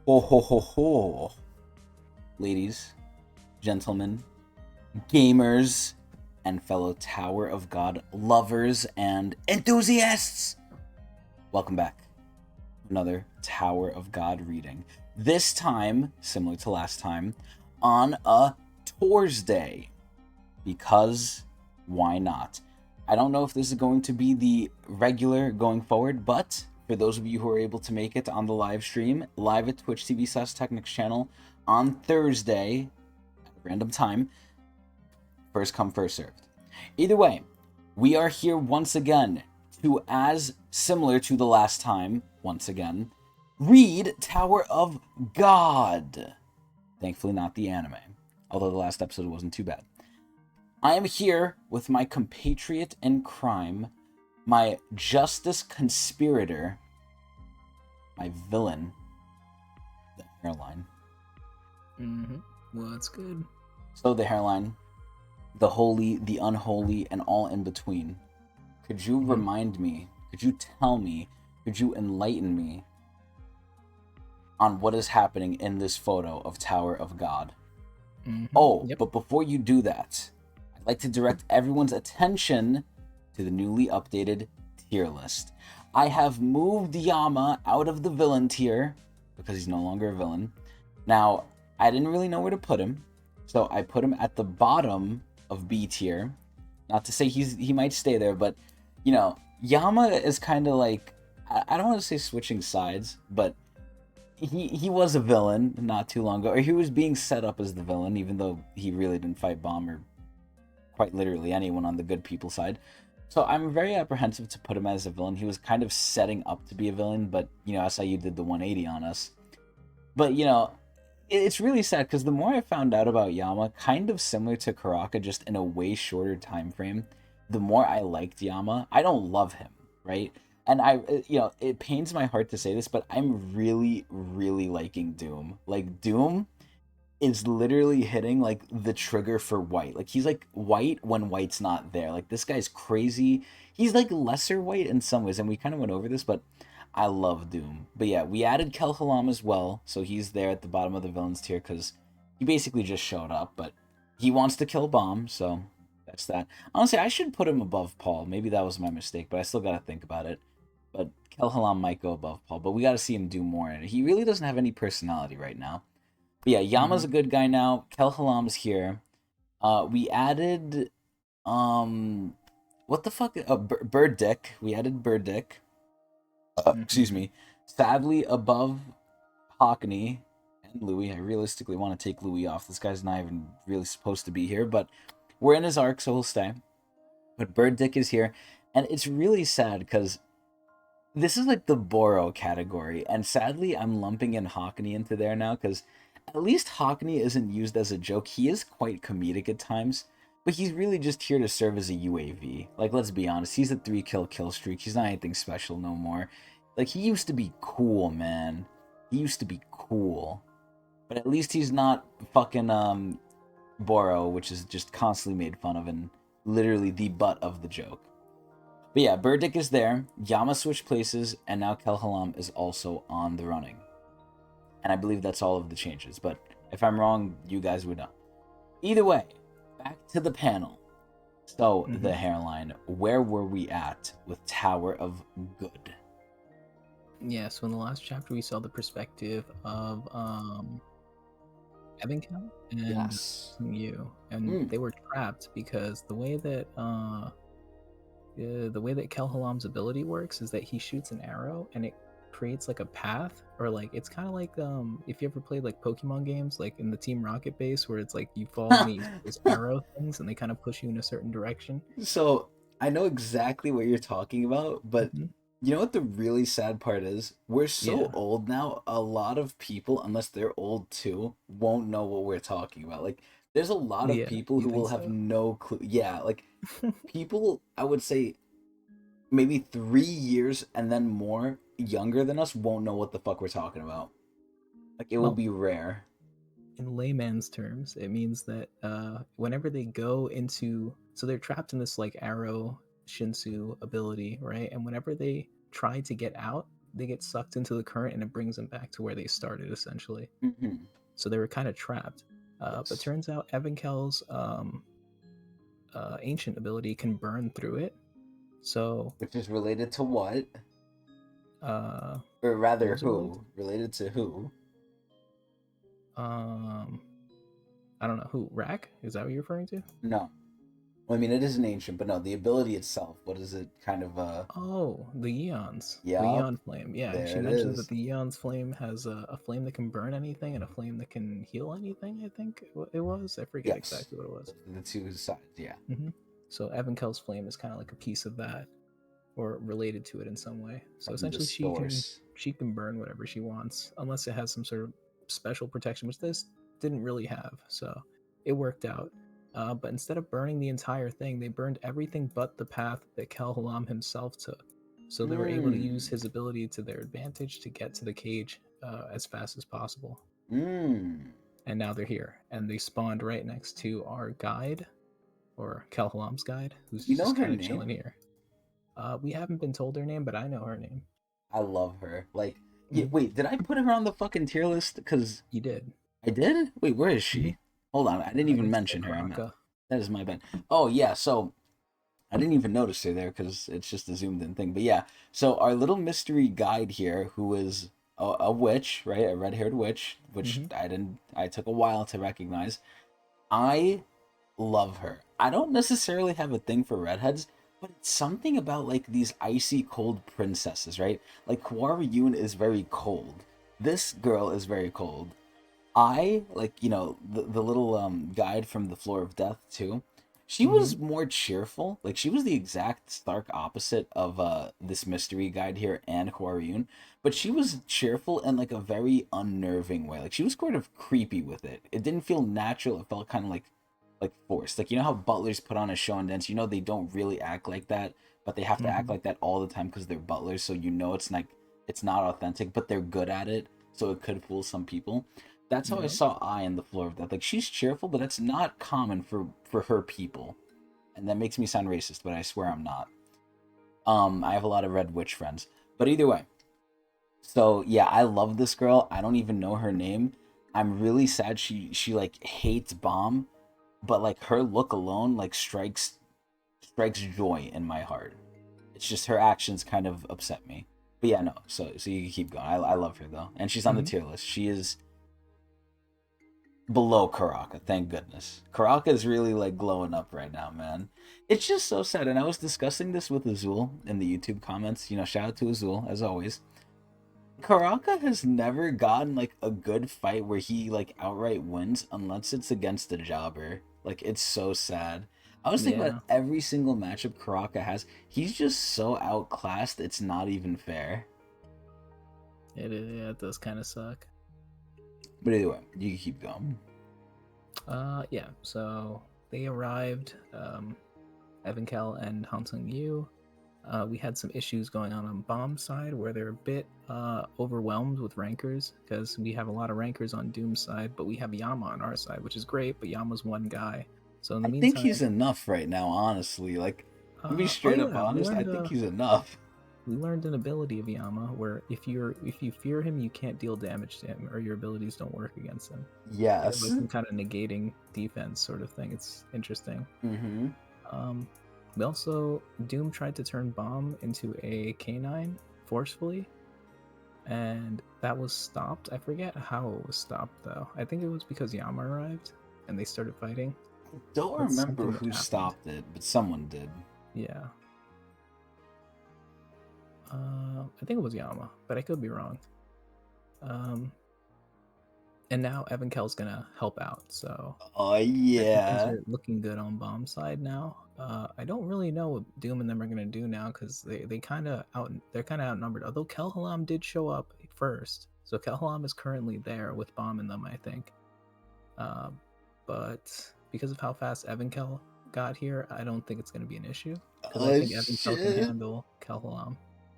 Ho ho ho ho, ladies, gentlemen, gamers, and fellow Tower of God lovers and enthusiasts. Welcome back to another Tower of God reading. This time, similar to last time, on a Thursday. Because why not? I don't know if this is going to be the regular going forward, but for those of you who are able to make it on the live stream, live at Twitch TV/Tecnics channel on Thursday at a random time, first come, first served. Either way, we are here once again to, as similar to the last time, once again, read Tower of God. Thankfully not the anime, although the last episode wasn't too bad. I am here with my compatriot in crime, my justice conspirator, my villain, the hairline. Well, that's good. So the hairline, the holy, the unholy, and all in between. Could you remind me, could you tell me, could you enlighten me on what is happening in this photo of Tower of God? But before you do that, I'd like to direct everyone's attention to the newly updated tier list. I have moved Yama out of the villain tier because he's no longer a villain. Now, I didn't really know where to put him, so I put him at the bottom of B tier. Not to say he might stay there, but you know, Yama is kind of like, I don't want to say switching sides, but he was a villain not too long ago, or he was being set up as the villain, even though he really didn't fight Bomb or quite literally anyone on the good people side. So I'm very apprehensive to put him as a villain. He was kind of setting up to be a villain, but you know, SIU did the 180 on us. But you know, it's really sad because the more I found out about Yama, kind of similar to Karaka, just in a way shorter time frame, the more I liked Yama. I don't love him, right? And it pains my heart to say this, but I'm really, really liking Doom. Like, Doom is literally hitting, like, the trigger for White. Like, he's, like, White when White's not there. Like, this guy's crazy. He's, like, lesser White in some ways, and we kind of went over this, but I love Doom. But yeah, we added Kelhalam as well, so he's there at the bottom of the villains tier, because he basically just showed up, but he wants to kill Bomb, so that's that. Honestly, I should put him above Paul. Maybe that was my mistake, but I still gotta think about it. But Kelhalam might go above Paul, but we gotta see him do more, and he really doesn't have any personality right now. But yeah, Yama's a good guy now. Kelhalam's here. We added, what the fuck? Bird Dick. We added Bird Dick. Excuse me. Sadly, above Hockney and Louis. I realistically want to take Louis off. This guy's not even really supposed to be here, but we're in his arc, so he'll stay. But Bird Dick is here, and it's really sad because this is like the Boro category, and sadly, I'm lumping in Hockney into there now because at least Hockney isn't used as a joke. He is quite comedic at times, but he's really just here to serve as a UAV. Like, let's be honest, he's a 3-kill streak. He's not anything special no more. Like, he used to be cool, man. He used to be cool. But at least he's not fucking, Boro, which is just constantly made fun of and literally the butt of the joke. But yeah, Burdick is there, Yama switched places, and now Kelhalam is also on the running. And I believe that's all of the changes, but if I'm wrong, you guys would know. Either way, back to the panel. So, the hairline, where were we at with Tower of Good? Yeah, so in the last chapter we saw the perspective of Evankel and you, and they were trapped because the way that Kelhalam's ability works is that he shoots an arrow and it creates like a path, or like it's kind of like if you ever played like Pokemon games, like in the Team Rocket base, where it's like you fall in these arrow things and they kind of push you in a certain direction. So I know exactly what you're talking about, but you know what the really sad part is? We're so old now, a lot of people, unless they're old too, won't know what we're talking about. Like, there's a lot of people who will have no clue. Yeah, like, people, I would say, maybe 3 years and then more younger than us won't know what the fuck we're talking about. Like, it will be rare. In layman's terms, it means that whenever they go into, so they're trapped in this like arrow Shinsu ability, right? And whenever they try to get out, they get sucked into the current and it brings them back to where they started essentially. Mm-hmm. So they were kind of trapped. But Yes. turns out Evankel's ancient ability can burn through it. So Which is related to what? uh, Or what rather, was it related who? Related to who? to? I don't know who. Rack? Is that what you're referring to? No. Well, I mean, it is an ancient, but no, the ability itself. What is it kind of, Oh, the Eons. The Yup. Eon Flame. Yeah, There she it mentioned that is. the Eon's Flame has a flame that can burn anything and a flame that can heal anything, I think it was. I forget Yes. exactly what it was. Those are the two sides, yeah. So Evankel's Flame is kind of like a piece of that or related to it in some way. So From the essentially source. she can burn whatever she wants unless it has some sort of special protection, which this didn't really have. So it worked out. But instead of burning the entire thing, they burned everything but the path that Kelhalam himself took. So they were able to use Mmm. his ability to their advantage to get to the cage as fast as possible. Mmm. And now they're here. And they spawned right next to our guide, or Kelhalam's guide, who's You know just her kind of chilling name? here. We haven't been told her name, but I know her name. I love her. Like, yeah, Mm-hmm. wait, did I put her on the fucking tier list? Because You did. I did? Wait, where is Mm-hmm. she? Hold on, I didn't even Next to mention her. Karaka. That is my bad. Oh, yeah, so I didn't even notice her there because it's just a zoomed in thing. But yeah, so our little mystery guide here, who is a witch, right? A red haired witch, which Mm-hmm. I took a while to recognize. I love her. I don't necessarily have a thing for redheads, but it's something about like these icy cold princesses, right? Like Kwara Yun is very cold. This girl is very cold. I like, the little guide from the Floor of Death too. She Mm-hmm. was more cheerful. Like she was the exact stark opposite of this mystery guide here and Huarun, but she was cheerful in like a very unnerving way. Like she was sort of creepy with it. It didn't feel natural. It felt kind of like forced. Like you know how butlers put on a show and dance. You know they don't really act like that, but they have to act Mm-hmm. like that all the time because they're butlers. So you know it's not authentic, but they're good at it. So it could fool some people. That's how I Yep. saw I in the Floor of Death. Like she's cheerful, but that's not common for her people, and that makes me sound racist, but I swear I'm not. I have a lot of Red Witch friends, but either way. So yeah, I love this girl. I don't even know her name. I'm really sad she like hates Bomb, but like her look alone like strikes joy in my heart. It's just her actions kind of upset me. But yeah, no. So you can keep going. I love her though, and she's on the Mm-hmm. tier list. She is below Karaka, thank goodness. Karaka is really like glowing up right now, man. It's just so sad. And I was discussing this with Azul in the YouTube comments. Shout out to Azul as always. Karaka has never gotten like a good fight where he like outright wins unless it's against a jobber. Like it's so sad. I was thinking about Yeah. every single matchup Karaka has. He's just so outclassed. It's not even fair. It is. Yeah, it does kind of suck. But anyway, you can keep going. Yeah. So they arrived. Evankel and Hansung Yu. We had some issues going on Bomb's side where they're a bit overwhelmed with rankers because we have a lot of rankers on Doom's side, but we have Yama on our side, which is great. But Yama's one guy. So in the I think meantime, he's enough right now, honestly. Like, to be oh straight up yeah, honest, I think he's enough. we learned an ability of Yama where if you fear him, you can't deal damage to him, or your abilities don't work against him. He has Yes. like some kind of negating defense sort of thing. It's interesting. Mm-hmm. Um, we also Doom tried to turn Bomb into a canine forcefully, and that was stopped. I forget how it was stopped though. I think it was because Yama arrived and they started fighting. Don't That's remember something that who happened. stopped it, but someone did. Yeah. I think it was Yama, but I could be wrong. Um, and now Evan Kell's gonna help out, so Oh I think things yeah. are looking good on Bomb's side now. I don't really know what Doom and them are gonna do now because they they're kind of outnumbered. Although Kelhalam did show up first, so Kelhalam is currently there with Bomb and them, I think. Uh, but because of how fast Evan Kell got here, I don't think it's gonna be an issue because I Oh think Evan Kell can shit. handle Kelhalam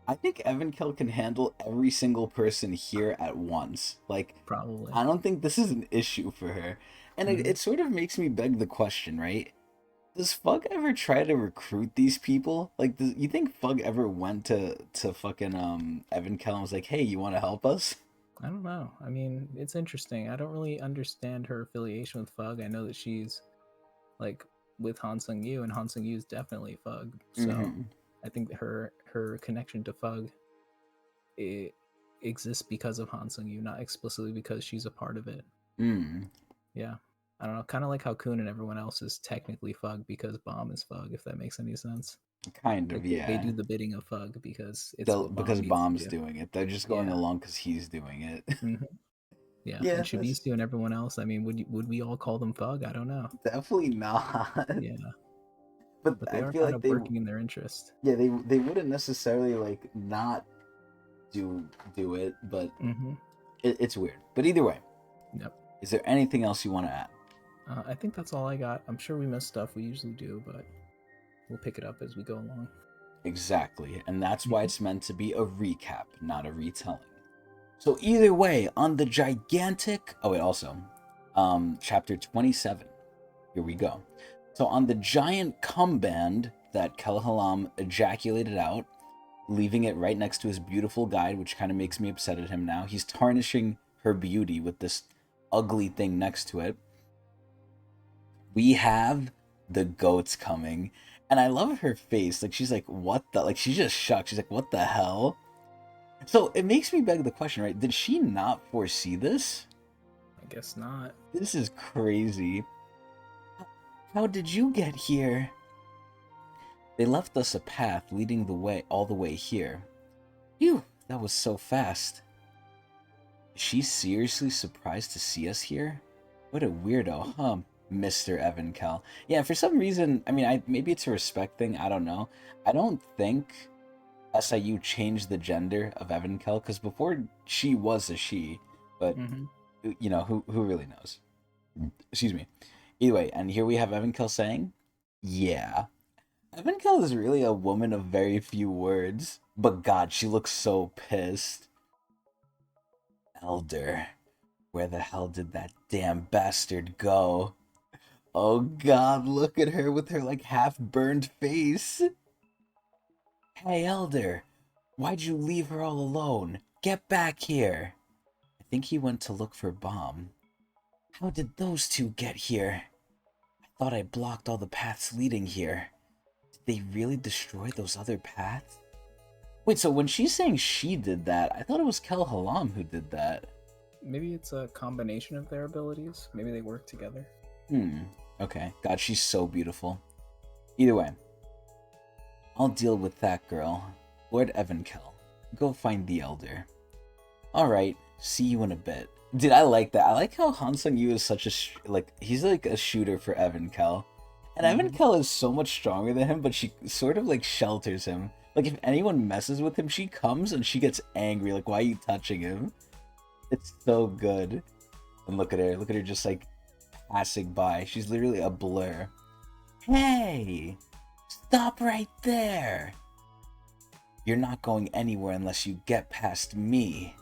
I think Evan Kell can handle every single person here at once. Like, probably. I don't think this is an issue for her. And it, Hmm. it sort of makes me beg the question, right? Does Fug ever try to recruit these people? Like, you think Fug ever went to fucking Evan Kell and was like, "Hey, you want to help us?" I don't know. I mean, it's interesting. I don't really understand her affiliation with Fug. I know that she's like with Han Sung Yu, and Han Sung Yu is definitely Fug. So Mm-hmm. I think that her connection to Fug it exists because of Han Sung Yu, not explicitly because she's a part of it. Mm. Yeah. I don't know, kind of like how Kun and everyone else is technically Fug because Bomb is Fug, if that makes any sense. Kind of, Like they yeah. do the bidding of Fug because it's what Because Bomb needs to Bomb's do. doing it. They're just going Yeah. along because he's doing it. hmm Yeah. Yeah, And that's Shabistu and everyone else, I mean, would we all call them Fug? I don't know. definitely not. Yeah. But But they I are feel kind like of working in their interest. they wouldn't necessarily like not do do it, but hmm it's weird. But either way, Yep. is there anything else you want to add? I think that's all I got. I'm sure we missed stuff. We usually do, but we'll pick it up as we go along. Exactly, and that's why hmm it's meant to be a recap, not a retelling. So either way, on the gigantic. Oh wait, also, chapter 27. Here we go. So on the giant cum band that Kelhalam ejaculated out, leaving it right next to his beautiful guide, which kind of makes me upset at him now. He's tarnishing her beauty with this ugly thing next to it. We have the goats coming. And I love her face. Like, she's like, what the? Like, she's just shocked. She's like, what the hell? So it makes me beg the question, right? Did she not foresee this? I guess not. This is crazy. How did you get here? They left us a path leading the way all the way here. Phew, that was so fast. Is she seriously surprised to see us here? What a weirdo, huh, Mr. Evan Cal? Yeah, for some reason, I mean, maybe it's a respect thing, I don't know. I don't think SIU changed the gender of Evan Cal, because before she was a she, but, hmm you know, who really knows? Excuse me. Either way, and here we have Evan Cal saying, yeah. Evan Cal is really a woman of very few words, but God, she looks so pissed. Elder. Where the hell did that damn bastard go? Oh god, look at her with her like half burned face. Hey, Elder, why'd you leave her all alone? Get back here. I think he went to look for Bomb. How did those two get here? I thought I blocked all the paths leading here. Did they really destroy those other paths? Wait, so when she's saying she did that, I thought it was Kel Halam who did that. Maybe it's a combination of their abilities. Maybe they work together. Okay. God, she's so beautiful. Either way, I'll deal with that girl. Lord Evankel, go find the Elder. Alright, see you in a bit. Dude, I like that. I like how Han Sung Yu is such a, he's like a shooter for Evankel. And hmm Evankel is so much stronger than him, but she sort of like shelters him. Like if anyone messes with him, she comes and she gets angry. Like, why are you touching him? It's so good. And look at her just like passing by. She's literally a blur. Hey! Stop right there! You're not going anywhere unless you get past me.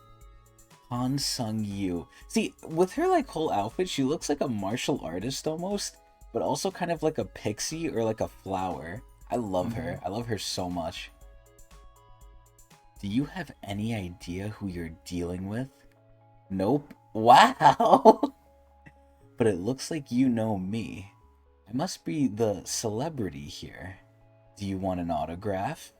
Han Sung Yu. See, with her like whole outfit, she looks like a martial artist almost, but also kind of like a pixie or like a flower. I love hmm her. I love her so much. Do you have any idea who you're dealing with? Nope. Wow! But it looks like you know me. I must be the celebrity here. Do you want an autograph?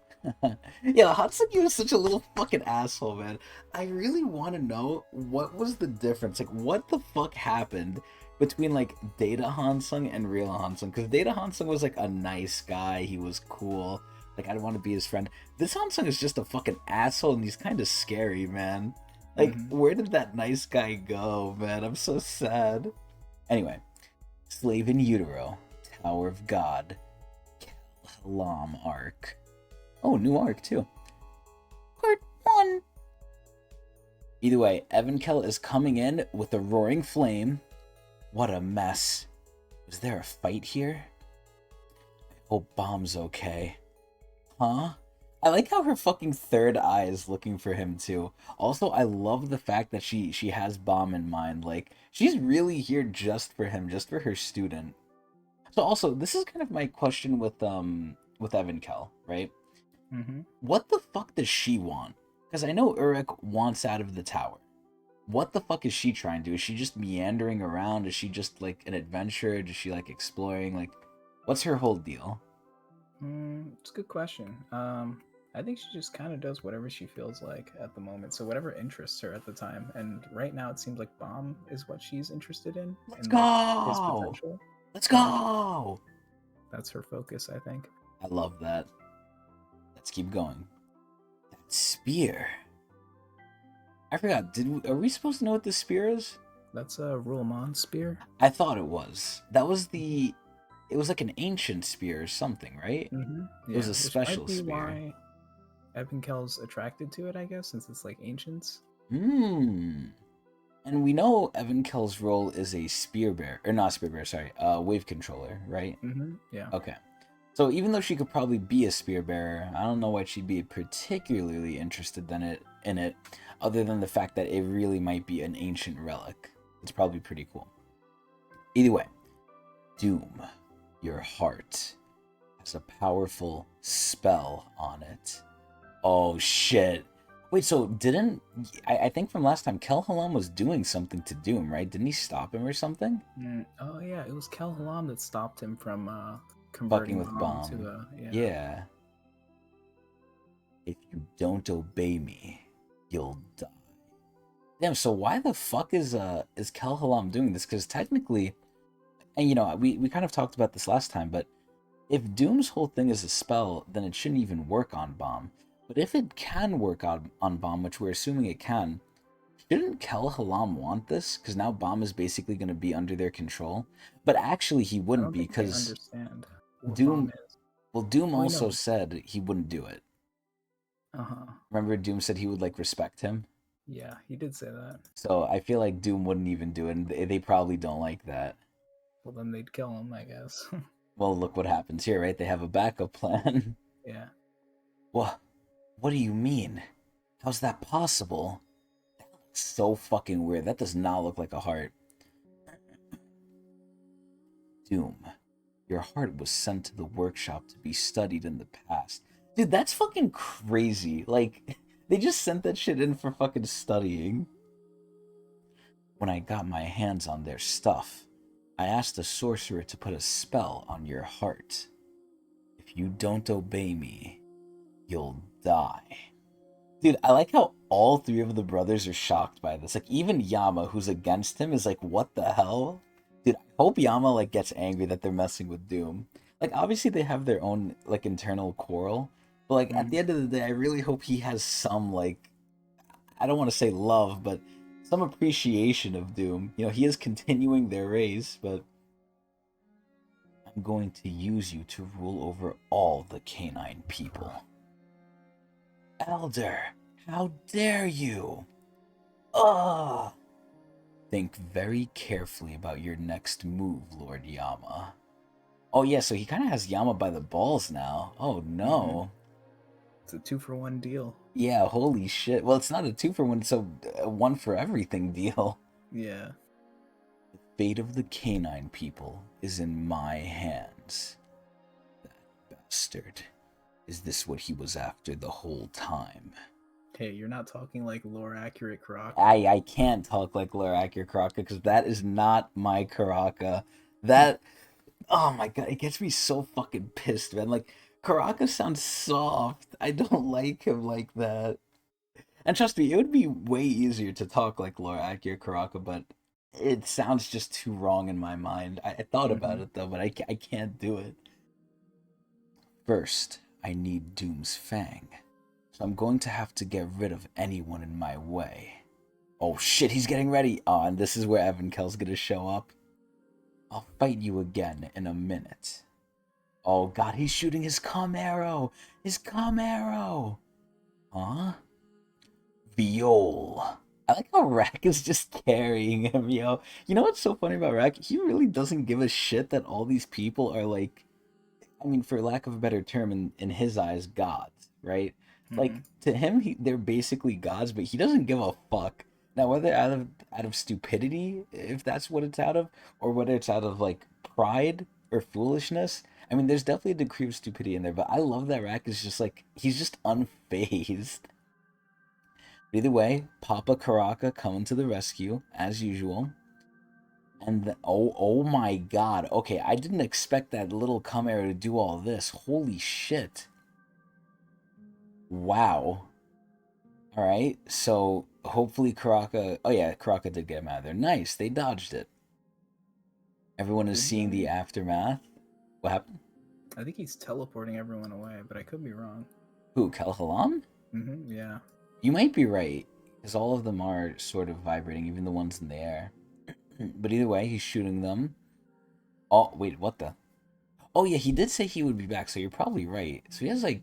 Yeah, Hatsuki was such a little fucking asshole, man. I really want to know what was the difference. Like, what the fuck happened between like Data Hansung and real Hansung? Because Data Hansung was like a nice guy. He was cool. Like, I'd want to be his friend. This Hansung is just a fucking asshole, and he's kind of scary, man. Like, hmm where did that nice guy go, man? I'm so sad. Anyway, Slave in Utero, Tower of God, Kalam arc. Oh, new arc too. Part 1. Either way, Evankel is coming in with a roaring flame. What a mess. Was there a fight here? I hope Bomb's okay. Huh? I like how her fucking third eye is looking for him too. Also, I love the fact that she has Bomb in mind. Like, she's really here just for him, just for her student. So also, this is kind of my question with Evan Kell, right? Mm-hmm. What the fuck does she want? Because I know Uruk wants out of the tower. What the fuck is she trying to do? Is she just meandering around? Is she just like an adventurer? Is she like exploring? Like, what's her whole deal? It's a good question. I think she just kind of does whatever she feels like at the moment. So whatever interests her at the time. And right now, it seems like Bomb is what she's interested in, Let's and like his go! potential. Let's So go! that's her focus, I think. I love that. Let's keep going. That spear. I forgot. Are we supposed to know what this spear is? That's a Rulamon spear. I thought it was. That was the. It was like an ancient spear or something, right? It was Yeah, a which might special be spear. why Evan Kell's attracted to it, I guess, since it's like ancients. Hmm. And we know Evan Kell's role is a spear bearer, or not spear bearer, sorry, wave controller, right? Yeah. Okay. So even though she could probably be a spear bearer, I don't know why she'd be particularly interested in it, other than the fact that it really might be an ancient relic. It's probably pretty cool. Either way, Doom, your heart, has a powerful spell on it. Oh shit. Wait, so didn't I think from last time Kel Halam was doing something to Doom, right? Didn't he stop him or something? Oh yeah, it was Kel Halam that stopped him from Fucking converting with Bomb to Bomb. yeah. Yeah. If you don't obey me, you'll die. Damn, so why the fuck is Kel Halam doing this? Because technically, and we kind of talked about this last time, but if Doom's whole thing is a spell, then it shouldn't even work on Bomb. But if it can work on Bomb, which we're assuming it can, shouldn't Kel Halam want this? Because now Bomb is basically going to be under their control. But actually, he I wouldn't don't be, think they because understand what Bomb Doom. is. Well, Doom We also know. said he wouldn't do it. Uh-huh. Remember, Doom said he would like respect him. Yeah, he did say that. So I feel like Doom wouldn't even do it, and they probably don't like that. Well, then they'd kill him, I guess. Well, look what happens here, right? They have a backup plan. Yeah. What? What do you mean? How's that possible? That looks so fucking weird. That does not look like a heart. Doom, your heart was sent to the workshop to be studied in the past. Dude, that's fucking crazy. Like, they just sent that shit in for fucking studying. When I got my hands on their stuff, I asked the sorcerer to put a spell on your heart. If you don't obey me, you'll die. Dude, I like how all three of the brothers are shocked by this. Like, even Yama, who's against him, is like, what the hell? Dude, I hope Yama, like, gets angry that they're messing with Doom. Like, obviously they have their own, like, internal quarrel. But, like, at the Mhm. end of the day, I really hope he has some, like, I don't want to say love, but some appreciation of Doom. He is continuing their race, but I'm going to use you to rule over all the canine people. Elder, how dare you? Ugh! Think very carefully about your next move, Lord Yama. Oh yeah, so he kind of has Yama by the balls now. Oh Mhm. no. It's a 2-for-1 deal. Yeah, holy shit. Well, it's not a two for one, it's a one for everything deal. Yeah. The fate of the canine people is in my hands. That bastard. Is this what he was after the whole time? Hey, you're not talking like lore accurate Karaka. I can't talk like Laraki or Karaka because that is not my Karaka. That Oh my god, it gets me so fucking pissed, man. Like Karaka sounds soft. I don't like him like that. And trust me, it would be way easier to talk like Laraki or Karaka, but it sounds just too wrong in my mind. I thought about Mhm. it though, but I can't do it. First, I need Doom's Fang. So I'm going to have to get rid of anyone in my way. Oh shit, he's getting ready. Oh, and this is where Evan Kell's gonna show up. I'll fight you again in a minute. Oh god, he's shooting his cum arrow! His cum arrow! Huh? Viol. I like how Rack is just carrying him, yo. You know what's so funny about Rack? He really doesn't give a shit that all these people are like, I mean, for lack of a better term, in his eyes, gods, right? Like Mhm. to him, they're basically gods, but he doesn't give a fuck. Now, whether out of stupidity, if that's what it's out of, or whether it's out of like pride, or foolishness. I mean, there's definitely a degree of stupidity in there, but I love that Rack is just like, he's just unfazed. But either way, Papa Karaka coming to the rescue, as usual. And oh my god. Okay, I didn't expect that little Chimera to do all this. Holy shit. Wow. Alright, so hopefully Karaka... Oh yeah, Karaka did get him out of there. Nice, they dodged it. Everyone is seeing the aftermath. What happened? I think he's teleporting everyone away, but I could be wrong. Who, Kelhalam? Yeah. You might be right, because all of them are sort of vibrating, even the ones in the air. But either way, he's shooting them. Oh, wait, what the? Oh yeah, he did say he would be back, so you're probably right. So he has like...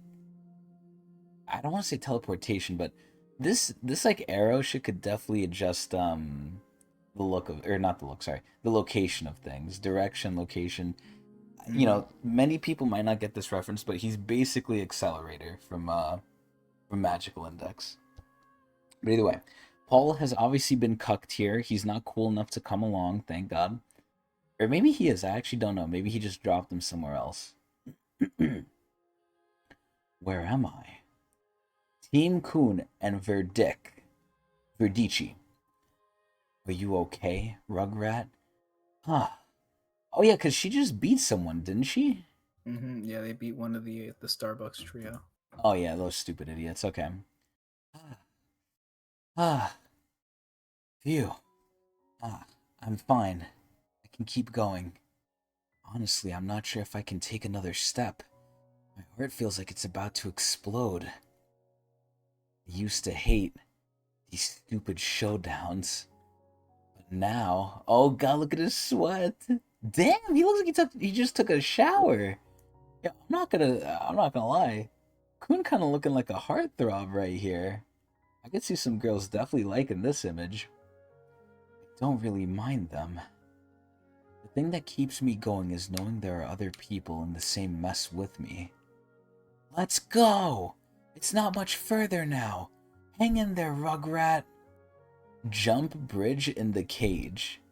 I don't want to say teleportation, but this like arrow shit could definitely adjust the look of, or not the look, sorry, the location of things, direction, location. You know, many people might not get this reference, but he's basically Accelerator from Magical Index. But either way, Paul has obviously been cucked here. He's not cool enough to come along, thank God. Or maybe he is. I actually don't know. Maybe he just dropped him somewhere else. Where am I? Team Kuhn and Verdici. Are you okay, Rugrat? Huh. Oh yeah, because she just beat someone, didn't she? Yeah, they beat one of the Starbucks trio. Oh yeah, those stupid idiots. Okay. Ah. Phew. I'm fine. I can keep going. Honestly, I'm not sure if I can take another step. My heart feels like it's about to explode. I used to hate these stupid showdowns. But now... Oh god, look at his sweat! Damn, he looks like he just took a shower! Yeah, I'm not gonna lie. Kun kinda looking like a heartthrob right here. I could see some girls definitely liking this image. I don't really mind them. The thing that keeps me going is knowing there are other people in the same mess with me. Let's go! It's not much further now. Hang in there, Rugrat. Jump bridge in the cage.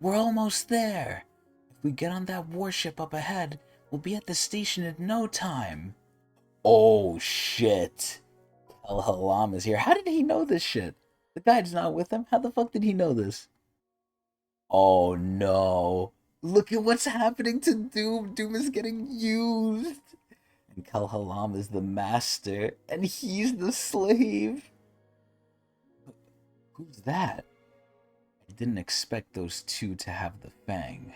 We're almost there. If we get on that warship up ahead, we'll be at the station in no time. Oh shit. El Halam is here. How did he know this shit? The guide's not with him. How the fuck did he know this? Oh no. Look at what's happening to Doom. Doom is getting used. And Kalhalam is the master, and he's the slave. Who's that? I didn't expect those two to have the Fang.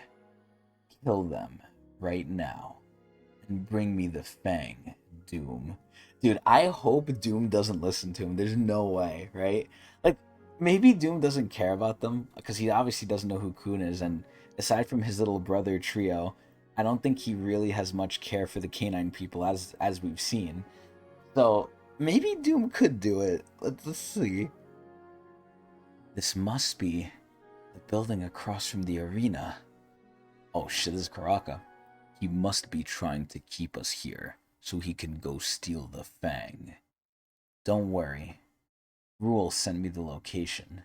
Kill them right now. And bring me the Fang, Doom. Dude, I hope Doom doesn't listen to him. There's no way, right? Like, maybe Doom doesn't care about them, because he obviously doesn't know who Kun is, and aside from his little brother trio, I don't think he really has much care for the canine people, as we've seen. So, maybe Doom could do it. Let's see. This must be the building across from the arena. Oh shit, this is Karaka. He must be trying to keep us here, so he can go steal the Fang. Don't worry. Rule sent me the location.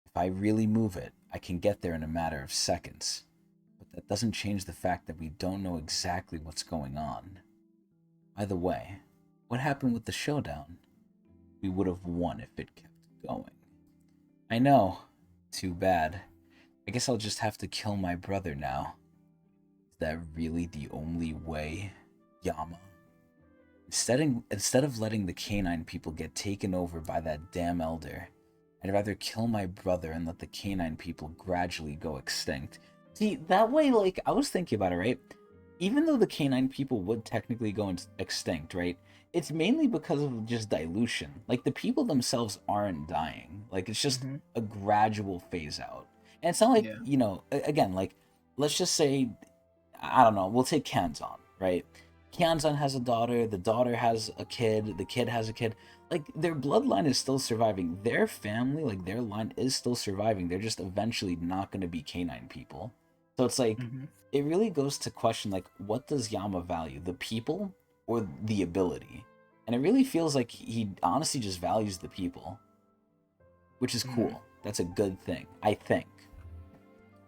If I really move it, I can get there in a matter of seconds. But that doesn't change the fact that we don't know exactly what's going on. By the way, what happened with the showdown? We would have won if it kept going. I know. Too bad. I guess I'll just have to kill my brother now. Is that really the only way, Yama? Instead of letting the canine people get taken over by that damn elder, I'd rather kill my brother and let the canine people gradually go extinct. See, that way, like, I was thinking about it, right? Even though the canine people would technically go extinct, right? It's mainly because of just dilution. Like, the people themselves aren't dying. Like, it's just a gradual phase out. And it's not like, you know, again, like, let's just say, I don't know, we'll take Kanzan, right? Kanzan has a daughter, the daughter has a kid, the kid has a kid. Like, their bloodline is still surviving. Their family, like, their line is still surviving. They're just eventually not going to be canine people. So it's like, it really goes to question, like, what does Yama value? The people or the ability? And it really feels like he honestly just values the people. Which is cool. That's a good thing, I think.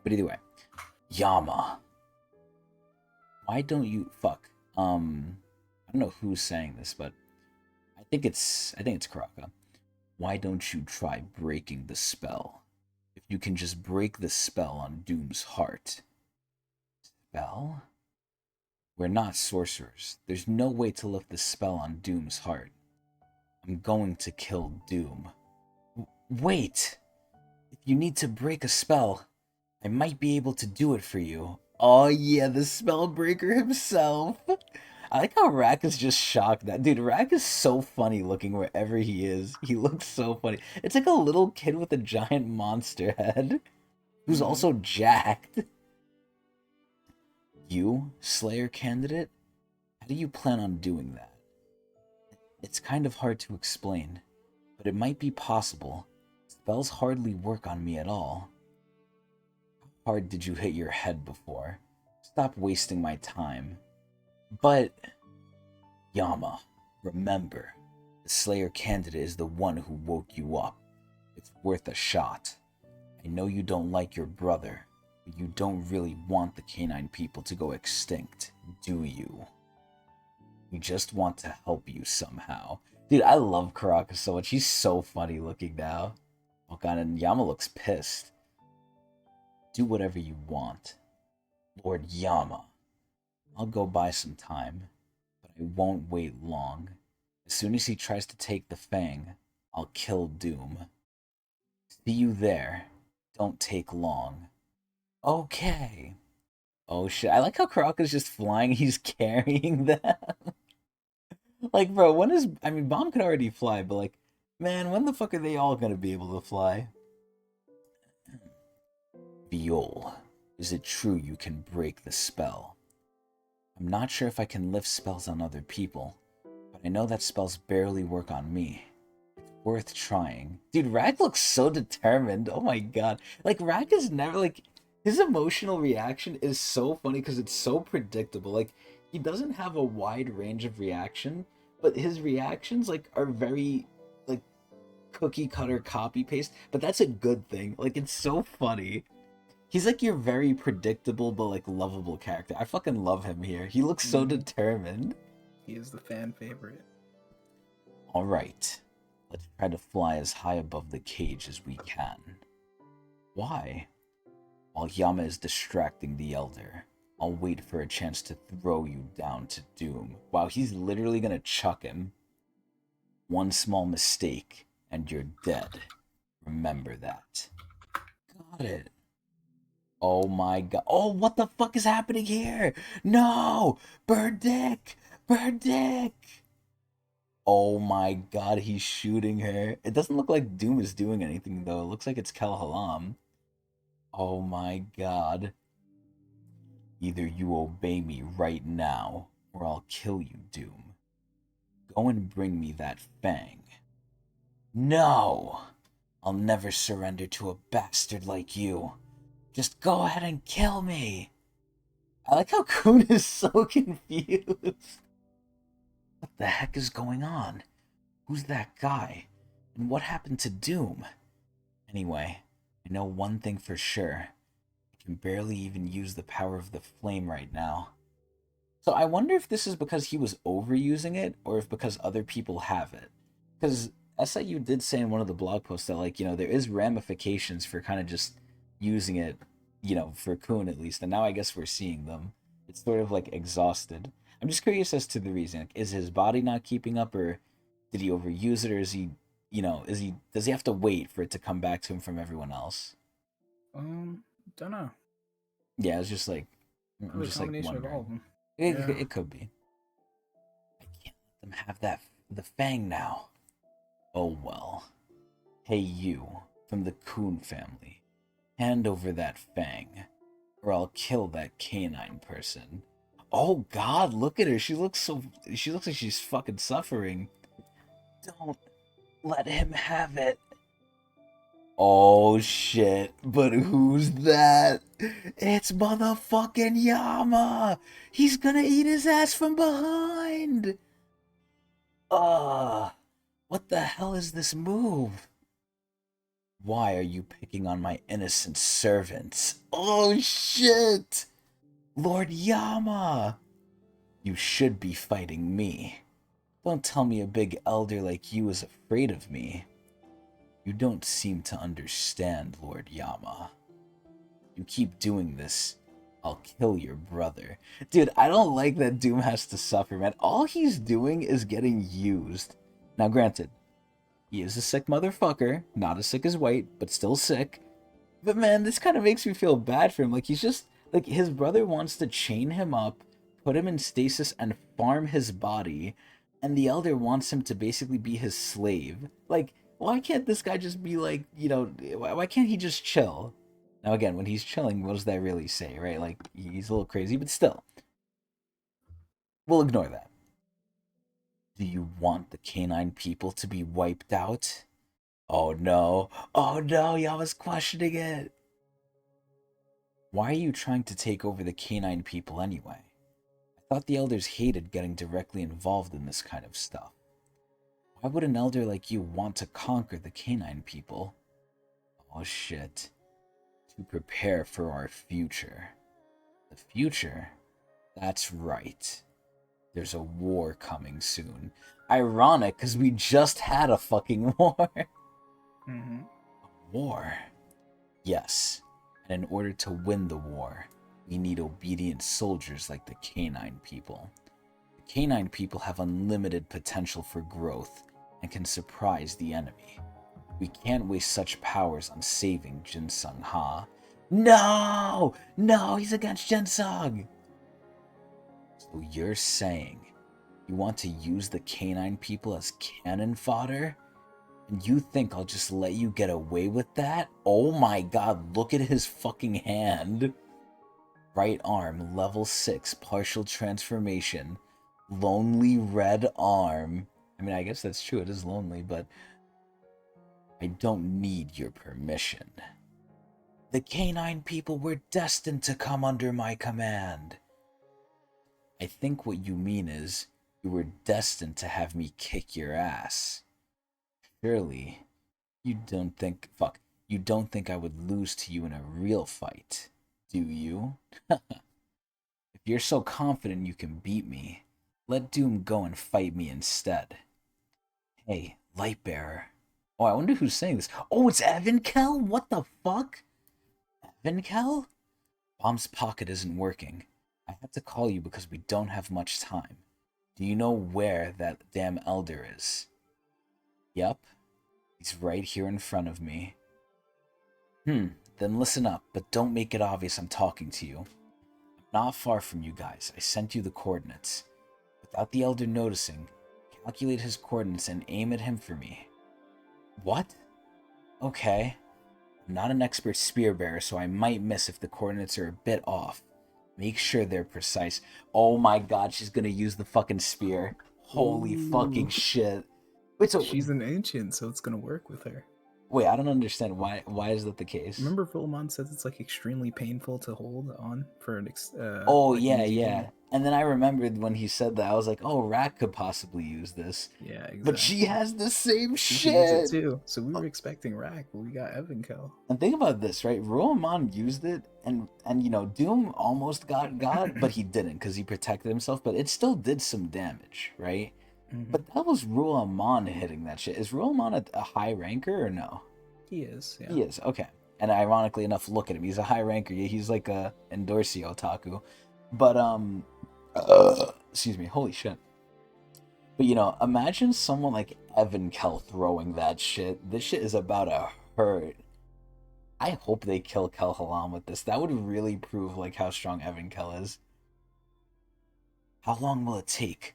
But either way. Yama. Why don't you fuck? I don't know who's saying this, but I think it's Karaka. Why don't you try breaking the spell? If you can just break the spell on Doom's heart. Spell? We're not sorcerers. There's no way to lift the spell on Doom's heart. I'm going to kill Doom. Wait! If you need to break a spell, I might be able to do it for you. Oh yeah, the spellbreaker himself. I like how Rack is just shocked that dude. Rack is so funny looking wherever he is. He looks so funny. It's like a little kid with a giant monster head who's Mm-hmm. also jacked. You, Slayer candidate? How do you plan on doing that? It's kind of hard to explain, but it might be possible. Spells hardly work on me at all. How hard did you hit your head before? Stop wasting my time. But, Yama, remember, the Slayer candidate is the one who woke you up. It's worth a shot. I know you don't like your brother, but you don't really want the canine people to go extinct, do you? You just want to help you somehow. Dude, I love Karaka so much. He's so funny looking now. Oh god, and Yama looks pissed. Do whatever you want. Lord Yama. I'll go buy some time, but I won't wait long. As soon as he tries to take the Fang, I'll kill Doom. See you there. Don't take long. Okay. Oh shit, I like how Karaka's just flying, he's carrying them. Like, bro, when is... I mean, Bomb could already fly, but like, man, when the fuck are they all gonna be able to fly? Viol, is it true you can break the spell? I'm not sure if I can lift spells on other people, but I know that spells barely work on me. It's worth trying. Dude, Rag looks so determined. Oh my god. Like, Rag is never, like, his emotional reaction is so funny because it's so predictable. Like, he doesn't have a wide range of reaction, but his reactions, like, are very, like, cookie cutter copy paste, but that's a good thing. Like, it's so funny. He's like your very predictable but like lovable character. I fucking love him here. He looks so Mm-hmm. determined. He is the fan favorite. Alright, let's try to fly as high above the cage as we can. Why? While Yama is distracting the Elder, I'll wait for a chance to throw you down to doom. Wow, he's literally gonna chuck him. One small mistake, and you're dead. Remember that. Got it. Oh my god. Oh, what the fuck is happening here? No! Bird Dick! Bird Dick! Oh my god, he's shooting her. It doesn't look like Doom is doing anything though. It looks like it's Kel Halam. Oh my god. Either you obey me right now, or I'll kill you, Doom. Go and bring me that Fang. No! I'll never surrender to a bastard like you. Just go ahead and kill me! I like how Kun is so confused. What the heck is going on? Who's that guy? And what happened to Doom? Anyway, I know one thing for sure. I can barely even use the power of the flame right now. So I wonder if this is because he was overusing it, or if because other people have it. Because SIU did say in one of the blog posts that, like, there is ramifications for kind of just using it, for Kun at least, and now I guess we're seeing them. It's sort of like exhausted. I'm just curious as to the reason. Like, is his body not keeping up, or did he overuse it, or is he, does he have to wait for it to come back to him from everyone else? Don't know. Yeah, it's just like, I'm Probably a just like combination of all wondering. of them. It, Yeah. it could be. I can't let them have the Fang now. Oh well. Hey you, from the Coon family. Hand over that Fang, or I'll kill that canine person. Oh god, look at her. She looks like she's fucking suffering. Don't let him have it. Oh shit, but who's that? It's motherfucking Yama! He's gonna eat his ass from behind! Ugh, what the hell is this move? Why are you picking on my innocent servants? Oh shit! Lord Yama! You should be fighting me. Don't tell me a big elder like you is afraid of me. You don't seem to understand, Lord Yama. You keep doing this, I'll kill your brother. Dude, I don't like that Doom has to suffer, man. All he's doing is getting used. Now, granted, he is a sick motherfucker. Not as sick as White, but still sick. But man, this kind of makes me feel bad for him. Like, he's just, like, his brother wants to chain him up, put him in stasis, and farm his body. And the Elder wants him to basically be his slave. Like, why can't this guy just be like, why can't he just chill? Now, again, when he's chilling, what does that really say, right? Like, he's a little crazy, but still. We'll ignore that. Do you want the canine people to be wiped out? Oh no. Oh no, Yama's questioning it. Why are you trying to take over the canine people anyway? I thought the elders hated getting directly involved in this kind of stuff. Why would an elder like you want to conquer the canine people? Oh shit. To prepare for our future. The future? That's right. There's a war coming soon. Ironic, because we just had a fucking war. Mm-hmm. A war? Yes. And in order to win the war, we need obedient soldiers like the canine people. The canine people have unlimited potential for growth and can surprise the enemy. We can't waste such powers on saving Jinsung Ha. No! No, he's against Jinsung! So you're saying you want to use the canine people as cannon fodder? And you think I'll just let you get away with that? Oh my god, look at his fucking hand. Right arm, level 6, partial transformation. Lonely red arm. I mean, I guess that's true, it is lonely, but I don't need your permission. The canine people were destined to come under my command. I think what you mean is, you were destined to have me kick your ass. Surely, you don't think I would lose to you in a real fight, do you? If you're so confident you can beat me, let Doom go and fight me instead. Hey, Lightbearer. Oh, I wonder who's saying this. Oh, it's Evankel? What the fuck? Evankel? Bomb's pocket isn't working. I had to call you because we don't have much time. Do you know where that damn elder is? Yep. He's right here in front of me. Then listen up, but don't make it obvious I'm talking to you. I'm not far from you guys. I sent you the coordinates. Without the elder noticing, calculate his coordinates and aim at him for me. What? Okay. I'm not an expert spear bearer, so I might miss if the coordinates are a bit off. Make sure they're precise. Oh my god, she's gonna use the fucking spear. Holy fucking shit. Wait, so She's an ancient, so it's gonna work with her. wait, I don't understand why is that the case? Remember, Volmon says it's like extremely painful to hold on for an Oh like an yeah, easy yeah. game. And then I remembered when he said that, I was like, oh, Rat could possibly use this. Yeah, exactly. But she has the same She can use it shit. too. So we were expecting Rack, but we got Evankel. And think about this, right? Roamon used it, and Doom almost got, but he didn't because he protected himself. But it still did some damage, right? Mm-hmm. But that was Ruamon hitting that shit. Is Ruamon a high ranker or no? He is. Yeah. He is, okay. And ironically enough, look at him. He's a high ranker. He's like a Endorsi otaku. But excuse me. Holy shit. But imagine someone like Evankel throwing that shit. This shit is about to hurt. I hope they kill Kelhalam with this. That would really prove like how strong Evankel is. How long will it take?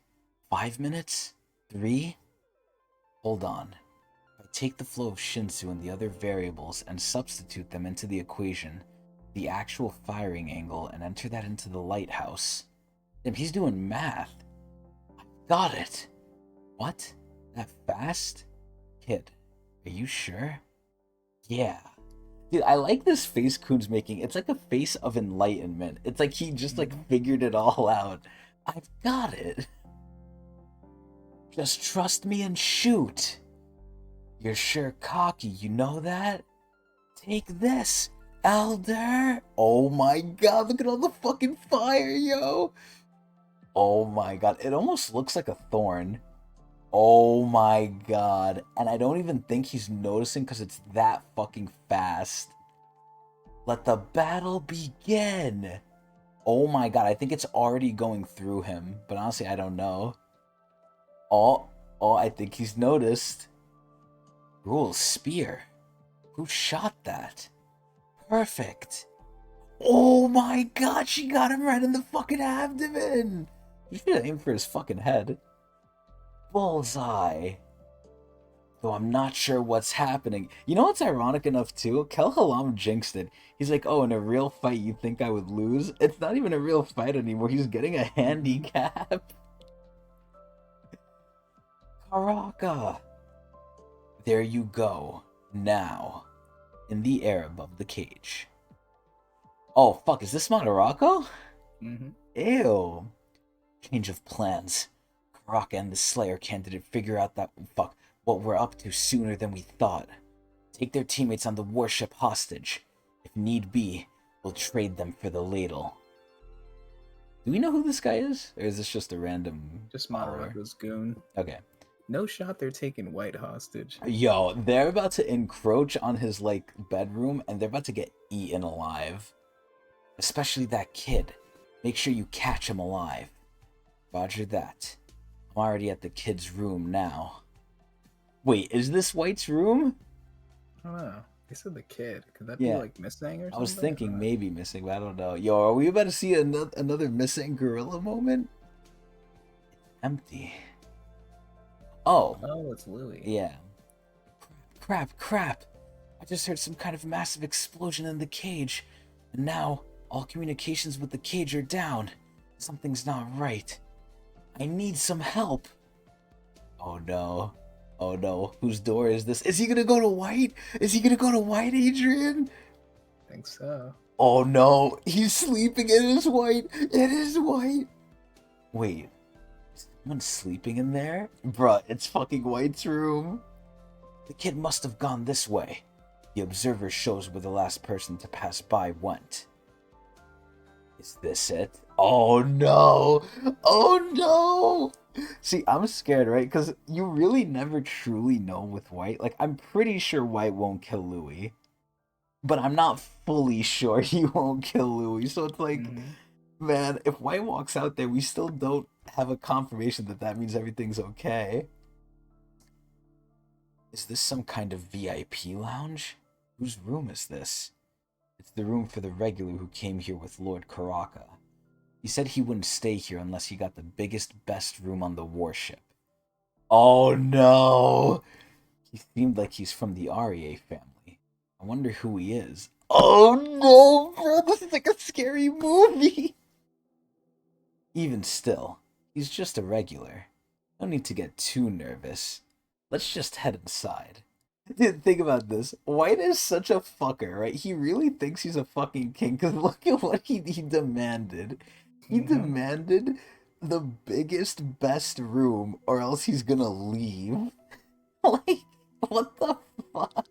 5 minutes? 3? Hold on. If I take the flow of Shinsu and the other variables and substitute them into the equation, the actual firing angle, and enter that into the lighthouse. Damn, he's doing math. I've got it. What? That fast? Kid, are you sure? Yeah. Dude, I like this face Kuhn's making. It's like a face of enlightenment. It's like he just figured it all out. I've got it. Just trust me and shoot. You're sure cocky, you know that? Take this. Elder! Oh my god, look at all the fucking fire, yo! Oh my god, it almost looks like a thorn. Oh my god. And I don't even think he's noticing because it's that fucking fast. Let the battle begin! Oh my god, I think it's already going through him, but honestly, I don't know. Oh, I think he's noticed. Rule spear. Who shot that? Perfect. Oh my god, she got him right in the fucking abdomen! You should have aimed for his fucking head. Bullseye. Though I'm not sure what's happening. You know what's ironic enough too? Kel Halam jinxed it. He's like, oh, in a real fight you think I would lose? It's not even a real fight anymore. He's getting a handicap. Karaka. There you go. Now. In the air above the cage. Oh, fuck. Is this Madarako? Mm-hmm. Ew. Change of plans. Karaka and the Slayer candidate figure out that... Fuck. What we're up to sooner than we thought. Take their teammates on the warship hostage. If need be, we'll trade them for the ladle. Do we know who this guy is? Or is this just a random... Just Madarako's goon. Okay. No shot they're taking White hostage. Yo, they're about to encroach on his, like, bedroom, and they're about to get eaten alive. Especially that kid. Make sure you catch him alive. Roger that. I'm already at the kid's room now. Wait, is this White's room? I don't know. They said the kid. Could that be like missing or something? I was thinking maybe missing, but I don't know. Yo, are we about to see another missing gorilla moment? It's empty. Oh. Oh, it's Louis. Yeah. Crap. I just heard some kind of massive explosion in the cage. And now, all communications with the cage are down. Something's not right. I need some help. Oh no. Oh no. Whose door is this? Is he gonna go to White? Is he gonna go to White, Adrian? I think so. Oh no. He's sleeping. It is White. It is White. Wait. Is someone sleeping in there? Bruh, it's fucking White's room. The kid must have gone this way. The observer shows where the last person to pass by went. Is this it? Oh no! Oh no! See, I'm scared, right? Because you really never truly know with White. Like, I'm pretty sure White won't kill Louis. But I'm not fully sure he won't kill Louis. So it's like, man, if White walks out there, we still don't have a confirmation that that means everything's okay. Is this some kind of VIP lounge? Whose room is this? It's the room for the regular who came here with Lord Karaka. He said he wouldn't stay here unless he got the biggest, best room on the warship. Oh no! He seemed like he's from the REA family. I wonder who he is. Oh no, bro! This is like a scary movie! Even still, he's just a regular. No need to get too nervous. Let's just head inside. Dude, think about this. White is such a fucker, right? He really thinks he's a fucking king, because look at what he demanded. He demanded the biggest, best room, or else he's gonna leave. Like, what the fuck?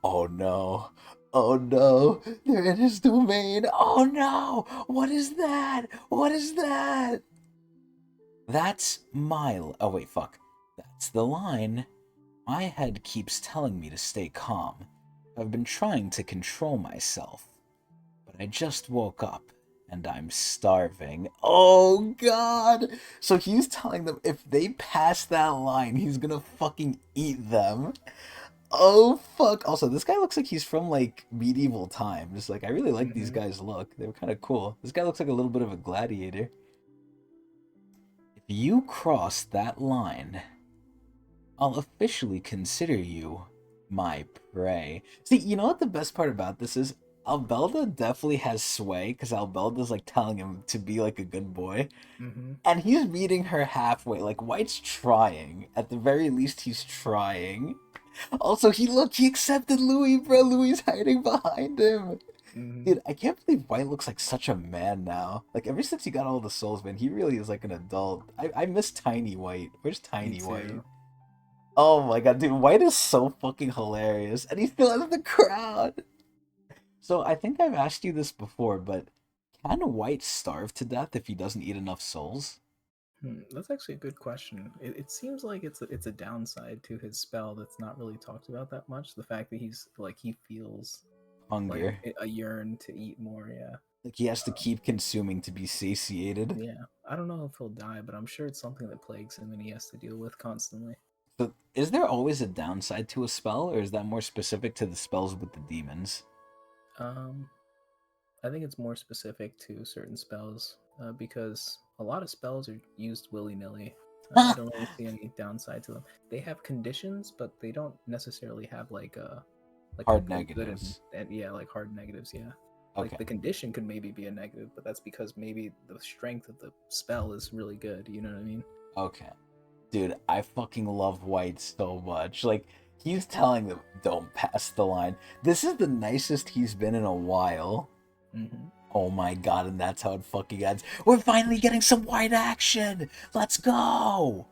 Oh no. Oh no. They're in his domain. Oh no! What is that? What is that? That's my... Oh wait, fuck. That's the line. My head keeps telling me to stay calm. I've been trying to control myself. But I just woke up. And I'm starving. Oh god! So he's telling them if they pass that line, he's gonna fucking eat them. Oh fuck. Also, this guy looks like he's from like medieval times. Like, I really like these guys' look. They were kind of cool. This guy looks like a little bit of a gladiator. If you cross that line, I'll officially consider you my prey. See, you know what the best part about this is? Albelda definitely has sway, because Albelda's like telling him to be like a good boy. And he's meeting her halfway. Like, White's trying. At the very least, he's trying. Also, he accepted Louis, bro. Louis is hiding behind him. Dude, I can't believe White looks like such a man now. Like, ever since he got all the souls, man, he really is like an adult. I miss Tiny White. Where's Tiny White? Oh my god, dude, White is so fucking hilarious. And he's still in the crowd. So I think I've asked you this before, but can White starve to death if he doesn't eat enough souls? That's actually a good question. It seems like it's a downside to his spell that's not really talked about that much. The fact that he's like he feels like Hunger. a yearn to eat more. Yeah, Like he has to keep consuming to be satiated. yeah. I don't know if he'll die, but I'm sure it's something that plagues him and he has to deal with constantly. So is there always a downside to a spell, or is that more specific to the spells with the demons? Um, I think it's more specific to certain spells because a lot of spells are used willy nilly. I don't really see any downside to them. They have conditions, but they don't necessarily have like Hard a good negatives. and yeah, like hard negatives. Yeah, like Okay. the condition could maybe be a negative, but that's because maybe the strength of the spell is really good. You know what I mean? Okay. Dude, I fucking love White so much. Like, he's telling them, don't pass the line. This is the nicest he's been in a while. Hmm. Oh my god, and that's how it fucking ends. We're finally getting some White action! Let's go!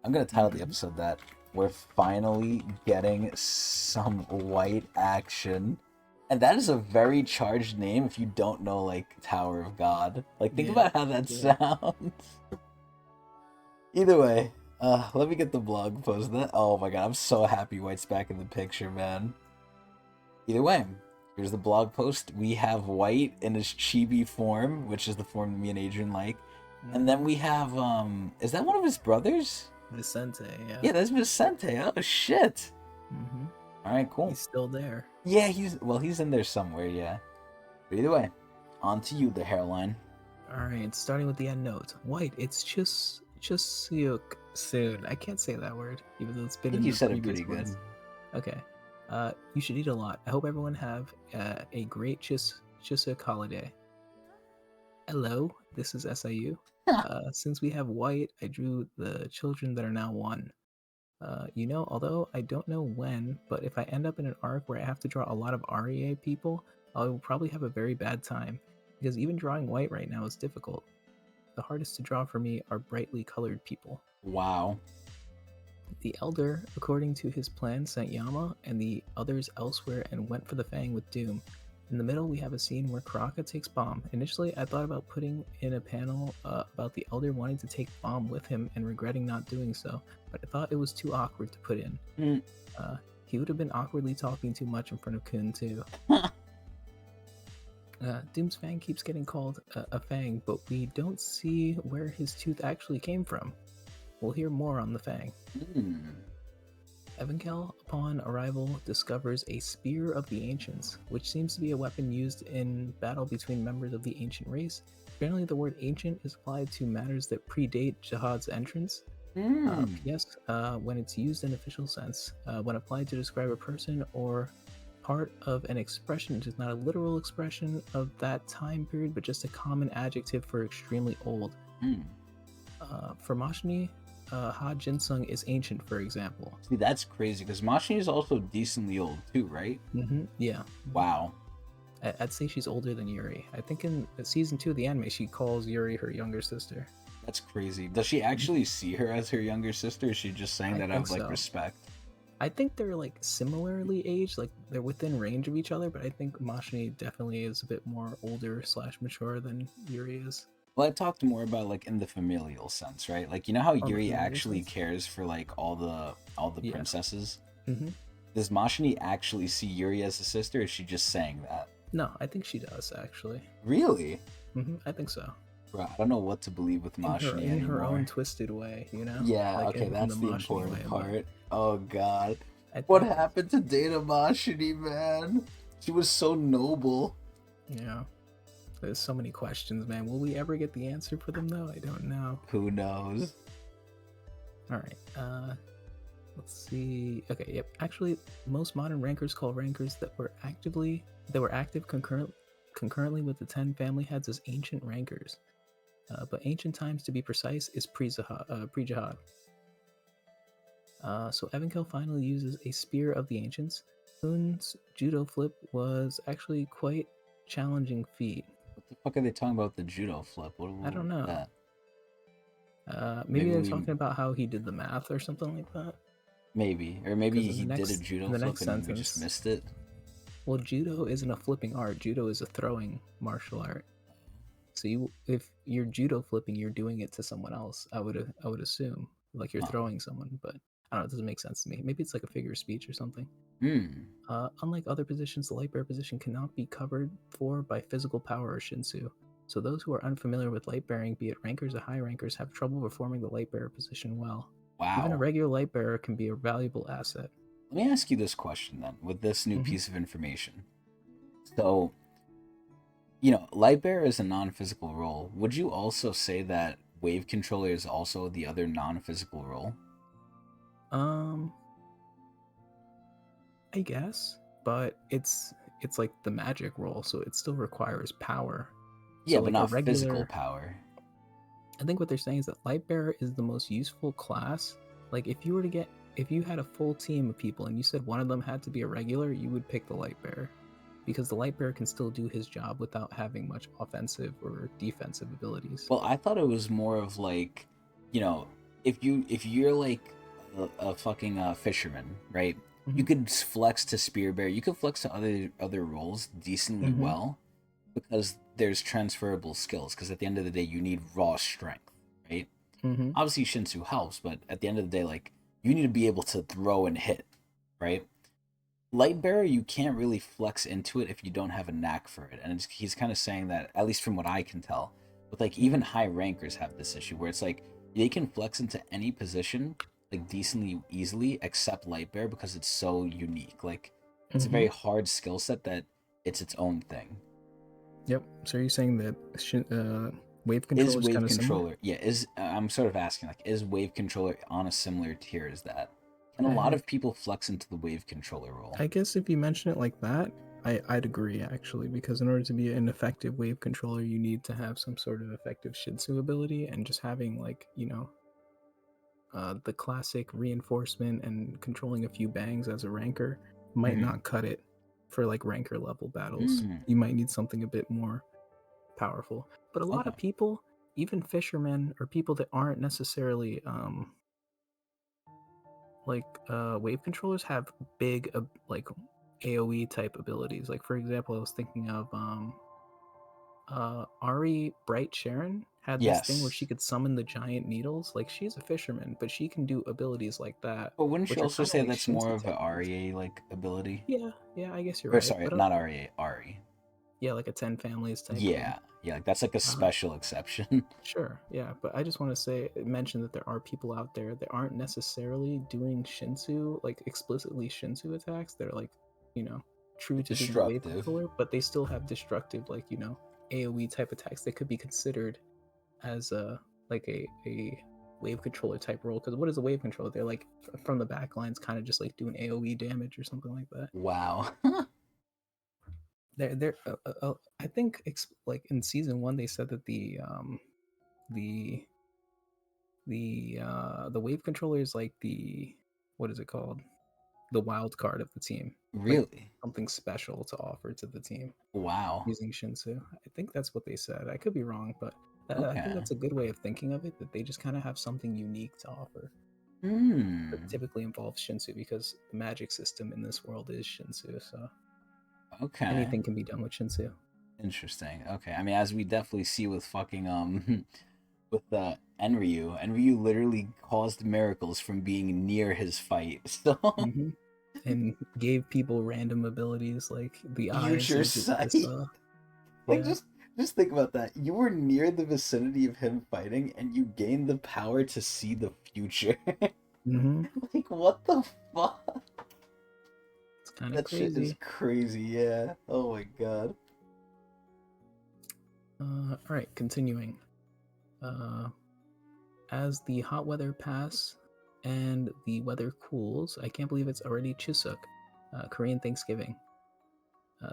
I'm gonna title the Hmm. episode that. We're finally getting some White action. And that is a very charged name if you don't know, like, Tower of God. Like, think Yeah. about how that Yeah. sounds. Either way, let me get the blog post. That oh my god, I'm so happy White's back in the picture, man. Either way, here's the blog post. We have White in his chibi form, which is the form that me and Adrian like. And then Hmm. we have is that one of his brothers? Vicente. Yeah. Yeah, that's Vicente. Oh shit. Hmm. Alright, cool. He's still there. Yeah, he's in there somewhere, yeah. But either way, on to you, the hairline. All right, starting with the end note. White, it's just soon. I can't say that word, even though it's I been think in you the said it previous pretty good. ones. Okay. You should eat a lot. I hope everyone have a great Chisuk holiday. Hello, this is SIU. Since we have White, I drew the children that are now one. Although I don't know when, but if I end up in an arc where I have to draw a lot of REA people, I will probably have a very bad time, because even drawing White right now is difficult. The hardest to draw for me are brightly colored people. Wow. The Elder, according to his plan, sent Yama and the others elsewhere and went for the Fang with Doom. In the middle, we have a scene where Karaka takes Bomb. Initially, I thought about putting in a panel about the Elder wanting to take Bomb with him and regretting not doing so, but I thought it was too awkward to put in. Mm. He would have been awkwardly talking too much in front of Kun, too. Doom's Fang keeps getting called a Fang, but we don't see where his tooth actually came from. We'll hear more on the Fang. Mm. Evankel, upon arrival, discovers a Spear of the Ancients, which seems to be a weapon used in battle between members of the ancient race. Apparently, the word ancient is applied to matters that predate Jihad's entrance. Mm. Yes, when it's used in official sense, when applied to describe a person or part of an expression, it is not a literal expression of that time period, but just a common adjective for extremely old. Mm. For Mashni, Ha Jinsung is ancient, for example. See, that's crazy because Mashi is also decently old too, right? Yeah. Wow. I'd say she's older than Yuri. I think in season 2 of the anime, she calls Yuri her younger sister. That's crazy. Does she actually see her as her younger sister? Or is she just saying I that out think of like so. respect? I think they're like similarly aged, like they're within range of each other, but I think Mashni definitely is a bit more older slash mature than Yuri is. Well, I talked more about like in the familial sense, right? Like you know how On the Yuri familiar actually sense? cares for like all the Yeah. princesses. Hmm. Does Mashini actually see Yuri as a sister? Or is she just saying that? No, I think she does actually. Really? I think so. Bro, I don't know what to believe with Mashini In her own anymore. twisted way, Yeah, like okay, in the that's the Mashni important way. part. Oh god. But I What think, happened to Data Mashini, man? She was so noble. yeah, there's so many questions, man. Will we ever get the answer for them though? I don't know. Who knows? All right. Let's see. Okay. Yep. Actually, most modern rankers call rankers that were active concurrently with the 10 family heads as ancient rankers. But ancient times, to be precise, is pre-jihad. So Evankel finally uses a Spear of the Ancients. Kun's judo flip was actually quite challenging feat. What the fuck are they talking about with the judo flip? I don't know. That? Maybe they're talking about how he did the math or something like that. Maybe, or maybe Because he did a judo in the flip next and we just sentence, missed it. Well, judo isn't a flipping art. Judo is a throwing martial art. So if you're judo flipping, you're doing it to someone else. I would assume like you're Huh. throwing someone, but I don't know. It doesn't make sense to me. Maybe it's like a figure of speech or something. Hmm. Unlike other positions, the light bearer position cannot be covered for by physical power or shinsu. So those who are unfamiliar with light bearing, be it rankers or high rankers, have trouble performing the light bearer position well. Even a Wow. regular light bearer can be a valuable asset. Let me ask you this question then, with this new Mm-hmm. piece of information. So, you know, light bearer is a non-physical role. Would you also say that wave controller is also the other non-physical role? Um, I guess, but it's like the magic role, so it still requires power. Yeah, So but like a not physical regular, power. I think what they're saying is that light bearer is the most useful class. Like if you had a full team of people and you said one of them had to be a regular, you would pick the light bearer because the light bearer can still do his job without having much offensive or defensive abilities. Well, I thought it was more of like, you know, if you're like a fucking fisherman, right? You Mm-hmm. could flex to spear bear. You could flex to other roles decently Mm-hmm. well because there's transferable skills. Because at the end of the day, you need raw strength, right? Mm-hmm. Obviously, Shinsu helps, but at the end of the day, like you need to be able to throw and hit, right? Light bearer, you can't really flex into it if you don't have a knack for it, and he's kind of saying that, at least from what I can tell, with like even Mm-hmm. high rankers have this issue where it's like they can flex into any position like decently easily except light bearer because it's so unique. Like it's a Mm-hmm. very hard skill set that it's its own thing. Yep. So are you saying that wave Is controller is wave kind of similar? controller, yeah, is I'm sort of asking, like, is wave controller on a similar tier as that? Can a lot I, of people flex into the wave controller role? I guess if you mention it like that, I'd agree actually, because in order to be an effective wave controller, you need to have some sort of effective Shinsu ability, and just having like the classic reinforcement and controlling a few bangs as a ranker might Mm-hmm. not cut it for like ranker level battles. Mm, You might need something a bit more powerful. But a lot okay. of people, even fishermen or people that aren't necessarily wave controllers, have big like AoE type abilities. Like for example, I was thinking of Ari Bright Sharon had this thing where she Yes. could summon the giant needles. Like she's a fisherman, but she can do abilities like that, But wouldn't you which are also kind of say like that's more Shinsu of a techniques. REA like ability? Yeah, yeah, I guess you're Or right. sorry, But not REA, RE. yeah, like a 10 families type thing. Yeah, yeah, like that's like a Uh, special exception. sure, yeah. But I just want to mention that there are people out there that aren't necessarily doing Shinsu, like explicitly Shinsu attacks. They're like, you know, true to being a wave Destructive. controller, but they still have destructive, like, AoE type attacks that could be considered as a wave controller type role. Because what is a wave controller? They're like from the back lines, kind of just like doing AoE damage or something like that. Wow. They're I think like in season one they said that the the wave controller is like the, what is it called, the wild card of the team, like Really? something special to offer to the team Wow. using Shinsu. I think that's what they said. I could be wrong, but I think Okay. that's a good way of thinking of it, that they just kind of have something unique to offer that Hmm. typically involves Shinsu, because the magic system in this world is Shinsu, so Okay. anything can be done with Shinsu. Interesting. Okay. I mean, as we definitely see with fucking with Enryu, Enryu literally caused miracles from being near his fight. So Hmm. And gave people random abilities like the eyes future or just sight. this Like yeah. just think about that. You were near the vicinity of him fighting and you gained the power to see the future. Hmm. Like what the fuck? It's kind of That shit is crazy. crazy, yeah. Oh my god. All right, continuing. Uh, as the hot weather pass and the weather cools, I can't believe it's already Chuseok, Korean Thanksgiving.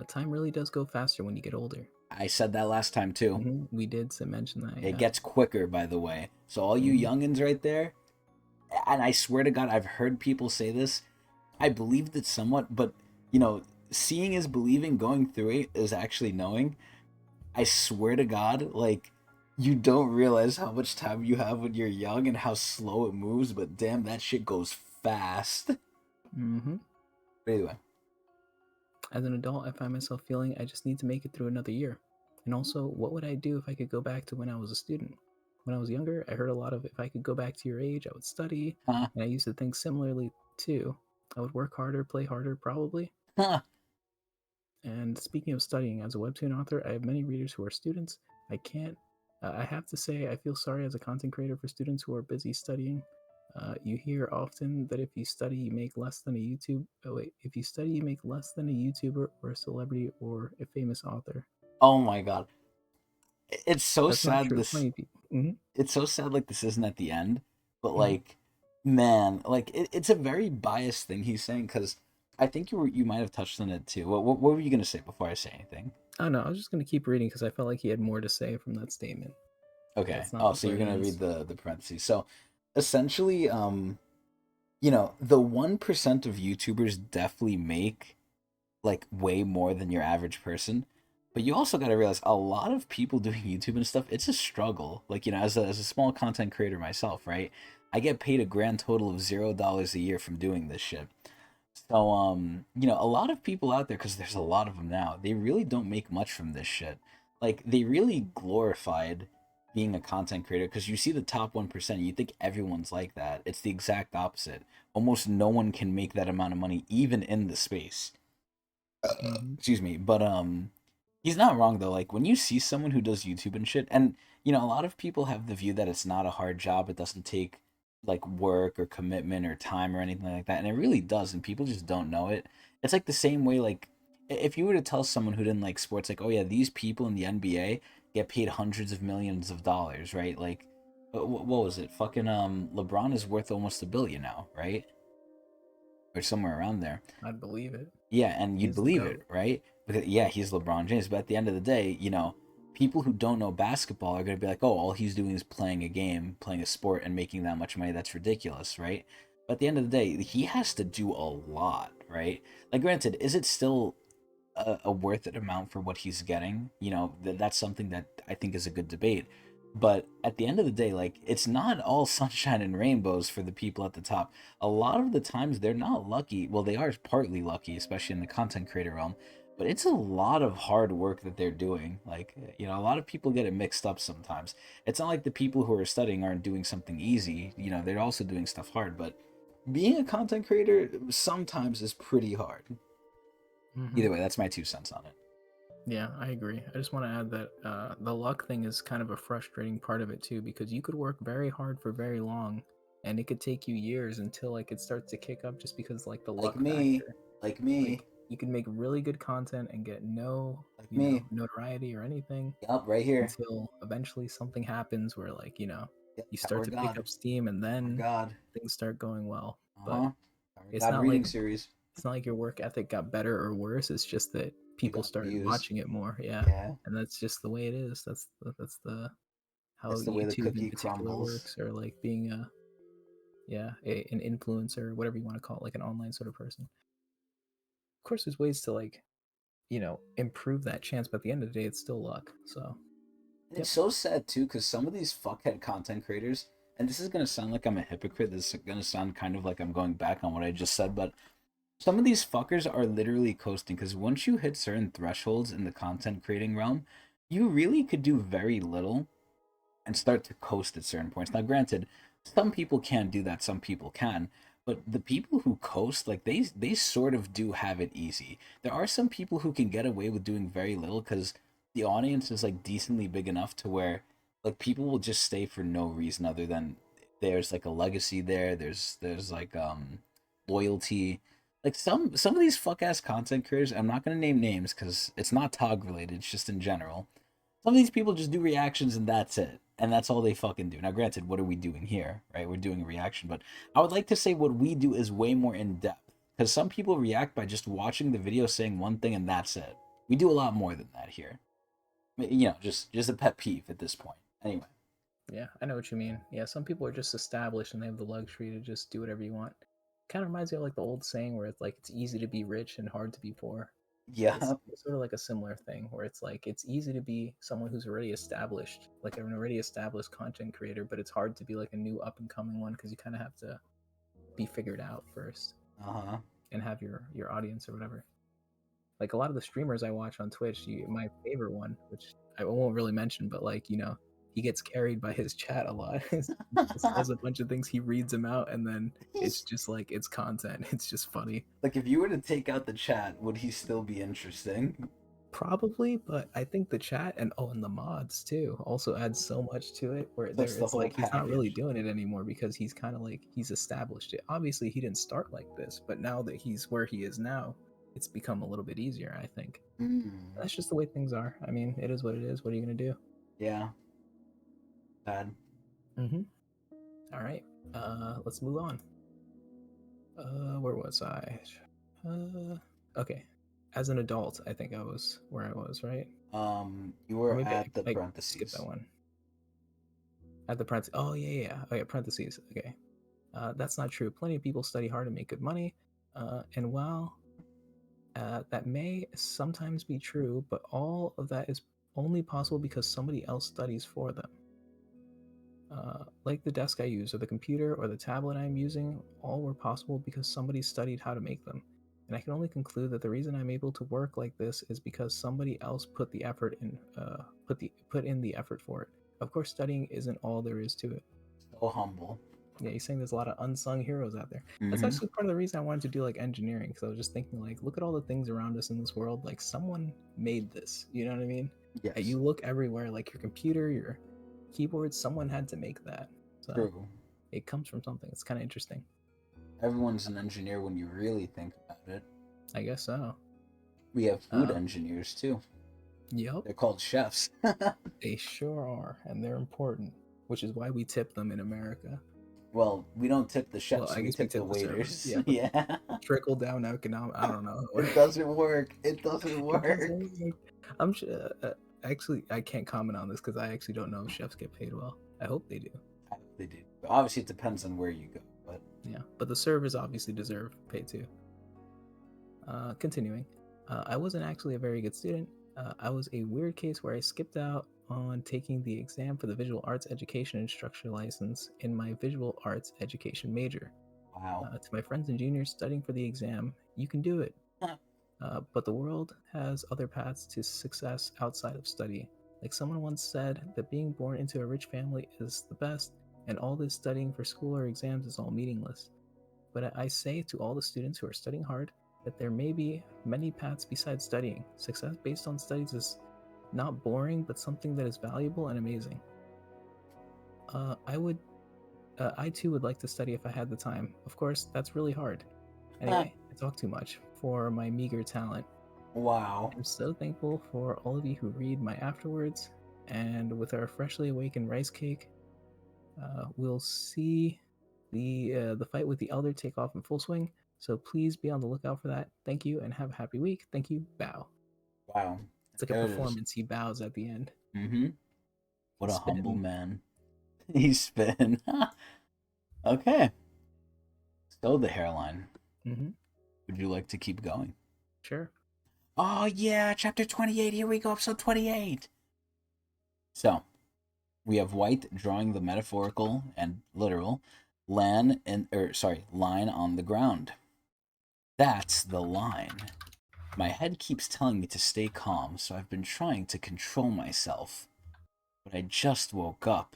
Time really does go faster when you get older. I said that last time too. We did mention that, It yeah. gets quicker, by the way. So all you Hmm. youngins right there, and I swear to God, I've heard people say this. I believed it somewhat, but you know, seeing is believing. Going through it is actually knowing. I swear to God, like you don't realize how much time you have when you're young and how slow it moves, but damn, that shit goes fast. Hmm. But anyway, As an adult, I find myself feeling I just need to make it through another year. And also, what would I do if I could go back to when I was a student? When I was younger, I heard a lot of if I could go back to your age, I would study. Huh? And I used to think similarly too. I would work harder, play harder, probably. Huh? And speaking of studying, as a webtoon author, I have many readers who are students. I have to say, I feel sorry as a content creator for students who are busy studying. You hear often that if you study, you make less than a YouTube. Oh wait, if you study, you make less than a YouTuber or a celebrity or a famous author. Oh my god. It's so That's not sad true. this Plenty of people. Mm-hmm. it's so sad like this isn't at the end, but Mm-hmm. like man, like it's a very biased thing he's saying cuz I think you might have touched on it too. What were you going to say before I say anything? Oh no, I was just gonna keep reading because I felt like he had more to say from that statement. Okay. That's not Oh, so you're where it going to ends. read the parentheses. So essentially the 1% of YouTubers definitely make like way more than your average person. But you also got to realize a lot of people doing YouTube and stuff, it's a struggle. Like, as a small content creator myself, right? I get paid a grand total of $0 a year from doing this shit. So, a lot of people out there, because there's a lot of them now, they really don't make much from this shit. Like, they really glorified being a content creator because you see the top 1%, you think everyone's like that. It's the exact opposite. Almost no one can make that amount of money, even in the space. Mm-hmm. Excuse me, but he's not wrong though. Like when you see someone who does YouTube and shit, and a lot of people have the view that it's not a hard job, it doesn't take like work or commitment or time or anything like that, and it really does, and people just don't know it. It's like the same way like if you were to tell someone who didn't like sports like, "Oh yeah, these people in the NBA get paid hundreds of millions of dollars," right? Like what was it? Fucking LeBron is worth almost $1 billion now, right? Or somewhere around there. I'd believe it. Yeah, and you'd He's the believe it, goat. right? Because yeah, he's LeBron James, but at the end of the day, people who don't know basketball are going to be like, "Oh, all he's doing is playing a game, playing a sport and making that much money. That's ridiculous," right? But at the end of the day, he has to do a lot, right? Like granted, is it still a worth it amount for what he's getting? That's something that I think is a good debate. But at the end of the day, like it's not all sunshine and rainbows for the people at the top. A lot of the times they're not lucky. Well, they are partly lucky, especially in the content creator realm. But it's a lot of hard work that they're doing. Like, a lot of people get it mixed up sometimes. It's not like the people who are studying aren't doing something easy. They're also doing stuff hard. But being a content creator sometimes is pretty hard. Mm-hmm. Either way, that's my 2 cents on it. Yeah, I agree. I just want to add that the luck thing is kind of a frustrating part of it too, because you could work very hard for very long, and it could take you years until like it starts to kick up, just because like the Like luck me, factor. like me, Like you can make really good content and get no, like me. notoriety or anything Yup, right here. until eventually something happens where like Yep, you start Power to pick God. up steam, and Power then God. things start going well. Uh But huh. Power it's God not like reading series. your work ethic got better or worse. It's just that You people got started views. watching it more. Yeah, Yeah. and that's just the way it is. That's the how That's the way the YouTube in cookie particular crumbles. works, or like being an influencer, whatever you want to call it, like an online sort of person. Of course, there's ways to like improve that chance, but at the end of the day, it's still luck. So, And it's yep. so sad too, because some of these fuckhead content creators, and this is gonna sound like I'm a hypocrite. This is gonna sound kind of like I'm going back on what I just said, but some of these fuckers are literally coasting. Because once you hit certain thresholds in the content creating realm, you really could do very little and start to coast at certain points. Now, granted, some people can't do that, some people can, but the people who coast, like they sort of do have it easy. There are some people who can get away with doing very little because the audience is like decently big enough to where like people will just stay for no reason other than there's like a legacy there. There's like loyalty. Like some of these fuck ass content creators, I'm not gonna name names because it's not Tog related. It's just in general some of these people just do reactions and that's it. And that's all they fucking do. Now, granted, what are we doing here, right? We're doing a reaction, but I would like to say what we do is way more in depth. Because some people react by just watching the video, saying one thing, and that's it. We do a lot more than that here. Just a pet peeve at this point. Anyway, Yeah, I know what you mean. Yeah, some people are just established and they have the luxury to just do whatever you want. Kind of reminds me of like the old saying where it's like it's easy to be rich and hard to be poor. yeah, It's sort of like a similar thing where it's like it's easy to be someone who's already established, like an already established content creator, but it's hard to be like a new up and coming one because you kind of have to be figured out first uh huh. and have your audience or whatever. Like a lot of the streamers I watch on Twitch, my favorite one, which I won't really mention, but like he gets carried by his chat a lot. He says a bunch of things, he reads them out, and then it's just like it's content. It's just funny. Like, if you were to take out the chat, would he still be interesting? Probably, but I think the chat and the mods too also add so much to it where That's the it's whole like he's not really package. doing it anymore because he's kind of like he's established it. Obviously, he didn't start like this, but now that he's where he is now, it's become a little bit easier, I think. Mm. That's just the way things are. I mean, it is what it is. What are you gonna do? Yeah. Bad. Mm-hmm. All right. Let's move on. Where was I? Okay. As an adult, I think I was where I was, right? You Or were maybe at the I skipped that parentheses. one. At the parentheses. Oh yeah. Okay, parentheses. Okay. That's not true. Plenty of people study hard and make good money. And while that may sometimes be true, but all of that is only possible because somebody else studies for them. Like the desk I use, or the computer, or the tablet I'm using, all were possible because somebody studied how to make them. And I can only conclude that the reason I'm able to work like this is because somebody else put the effort in, put in the effort for it. Of course, studying isn't all there is to it. So humble. Yeah, he's saying there's a lot of unsung heroes out there. That's Mm-hmm. actually part of the reason I wanted to do like engineering, because I was just thinking like, look at all the things around us in this world. Like someone made this. You know what I mean? Yes. You look everywhere, like your computer, your keyboard. Someone had to make that. So True. it comes from something. It's kind of interesting. Everyone's an engineer when you really think about it. I guess so. We have food Uh, engineers too. yep, They're called chefs. they sure are, and they're important, which is why we tip them in America. Well, we don't tip the Well, chefs, I we guess we tip the tip the servers. waiters. Yeah, but Yeah. trickle down economic. I don't know. It doesn't work. It doesn't It work. doesn't work. I'm sure. Actually, I can't comment on this because I actually don't know if chefs get paid well. I hope they do. They do. Obviously, it depends on where you go, but Yeah, but the servers obviously deserve pay too. Continuing, I wasn't actually a very good student. I was a weird case where I skipped out on taking the exam for the visual arts education instructor license in my visual arts education major. wow. To my friends and juniors studying for the exam, you can do it. But the world has other paths to success outside of study. Like someone once said, that being born into a rich family is the best, and all this studying for school or exams is all meaningless. But I say to all the students who are studying hard that there may be many paths besides studying. Success based on studies is not boring, but something that is valuable and amazing. I too would like to study if I had the time. Of course, that's really hard. Anyway, I talk too much for my meager talent. Wow. I'm so thankful for all of you who read my afterwards, and with our freshly awakened rice cake, we'll see the fight with the elder take off in full swing. So please be on the lookout for that. Thank you, and have a happy week. Thank you. Bow. Wow. It's like a There it is. performance. He bows at the end. Mm-hmm. What He's a humble spitting. man. He's spitting. Okay. So the hairline. Mm-hmm. Would you like to keep going? Sure. Oh yeah, chapter 28. Here we go, episode 28. So, we have White drawing the metaphorical and literal line on the ground. That's the line. My head keeps telling me to stay calm, so I've been trying to control myself. But I just woke up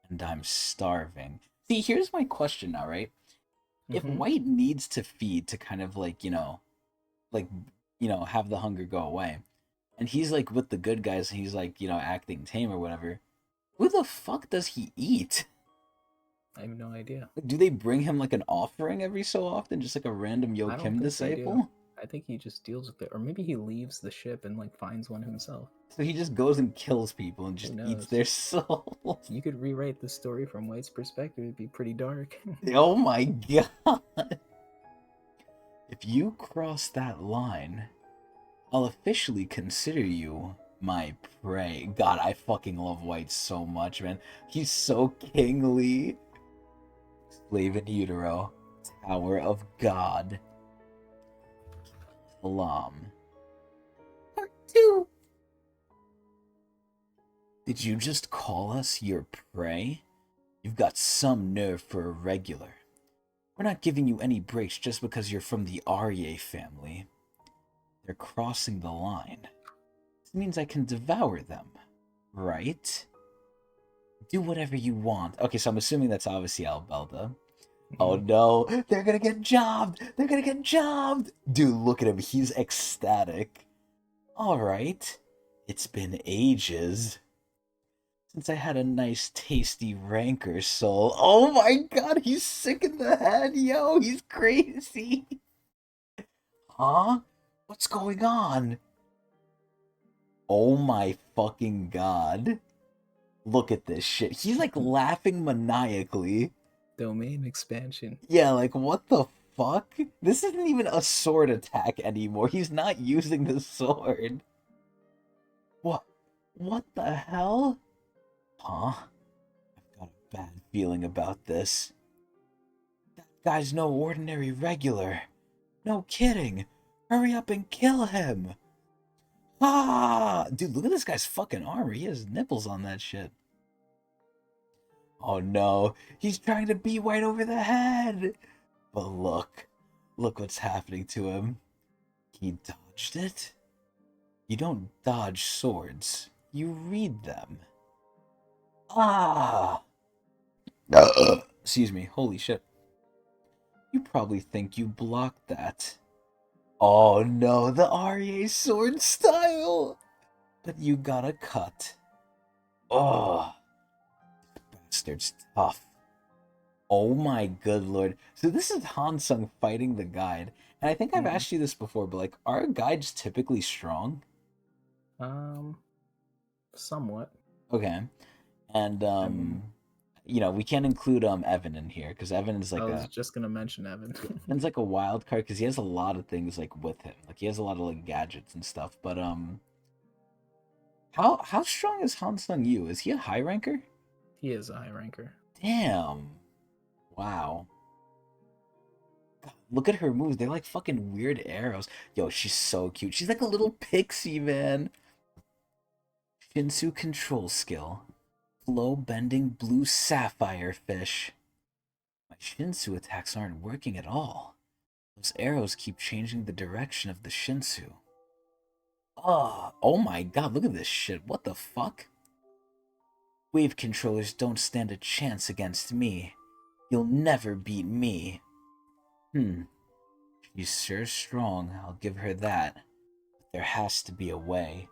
and I'm starving. See, here's my question now, right? If Mm-hmm. White needs to feed to kind of like, have the hunger go away, and he's like with the good guys and he's like, acting tame or whatever, who the fuck does he eat? I have no idea. Like, do they bring him like an offering every so often, just like a random Yo I don't Kim think they do. disciple? I think he just deals with it, or maybe he leaves the ship and like finds one himself. So he just goes and kills people and Who just eats knows? their souls. You could rewrite the story from White's perspective. It'd be pretty dark. Oh my god. If you cross that line, I'll officially consider you my prey. God, I fucking love White so much, man. He's so kingly. Slave in utero. Tower of God. Salam. Part 2. Did you just call us your prey? You've got some nerve for a regular. We're not giving you any breaks just because you're from the Arye family. They're crossing the line. This means I can devour them, right? Do whatever you want. Okay, so I'm assuming that's obviously Albelda. Oh no, they're gonna get jobbed! They're gonna get jobbed! Dude, look at him, he's ecstatic. Alright, it's been ages since I had a nice tasty rancor soul. Oh my god, he's sick in the head, yo, he's crazy. Huh? What's going on? Oh my fucking god. Look at this shit. He's like laughing maniacally. Domain expansion. Yeah, like what the fuck? This isn't even a sword attack anymore. He's not using the sword. What? What the hell? Huh? I've got a bad feeling about this. That guy's no ordinary regular. No kidding. Hurry up and kill him. Ah! Dude, look at this guy's fucking armor. He has nipples on that shit. Oh no, he's trying to beat White over the head. But look what's happening to him. He dodged it? You don't dodge swords, you read them. Ah! Excuse me, holy shit. You probably think you blocked that. Oh no, the REA sword style! But you got a cut. Oh, bastard's tough. Oh my good lord. So this is Hansung fighting the guide. And I think I've asked you this before, but like, are guides typically strong? Somewhat. Okay. And you know, we can't include Evan in here because Evan is like I was just gonna mention Evan. Evan's like a wild card because he has a lot of things like with him. Like he has a lot of like gadgets and stuff. But how strong is Hansung Yu? Is he a high ranker? He is a high ranker. Damn. Wow. God, look at her moves. They're like fucking weird arrows. Yo, she's so cute. She's like a little pixie, man. Shinsu control skill. Flow bending blue sapphire fish. My Shinsu attacks aren't working at all. Those arrows keep changing the direction of the Shinsu. Oh my god, look at this shit. What the fuck? Wave controllers don't stand a chance against me. You'll never beat me. She's sure strong, I'll give her that. But there has to be a way.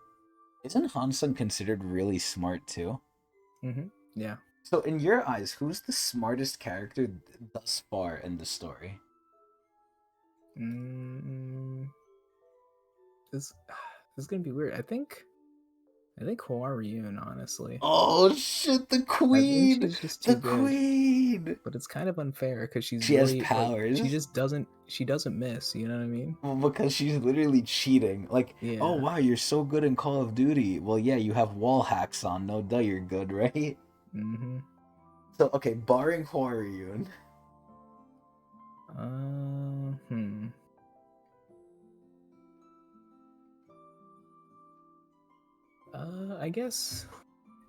Isn't Hansung considered really smart too? Yeah. So in your eyes, who's the smartest character thus far in the story? This is gonna be weird. I think Hwaryun, honestly. Oh shit, the queen! I think she's just too the good. Queen! But it's kind of unfair because she really, has powers. Like, she doesn't miss, you know what I mean? Well, because she's literally cheating. Like, yeah. Oh wow, you're so good in Call of Duty. Well, yeah, you have wall hacks on. No duh, you're good, right? So, okay, barring Hwaryun. I guess.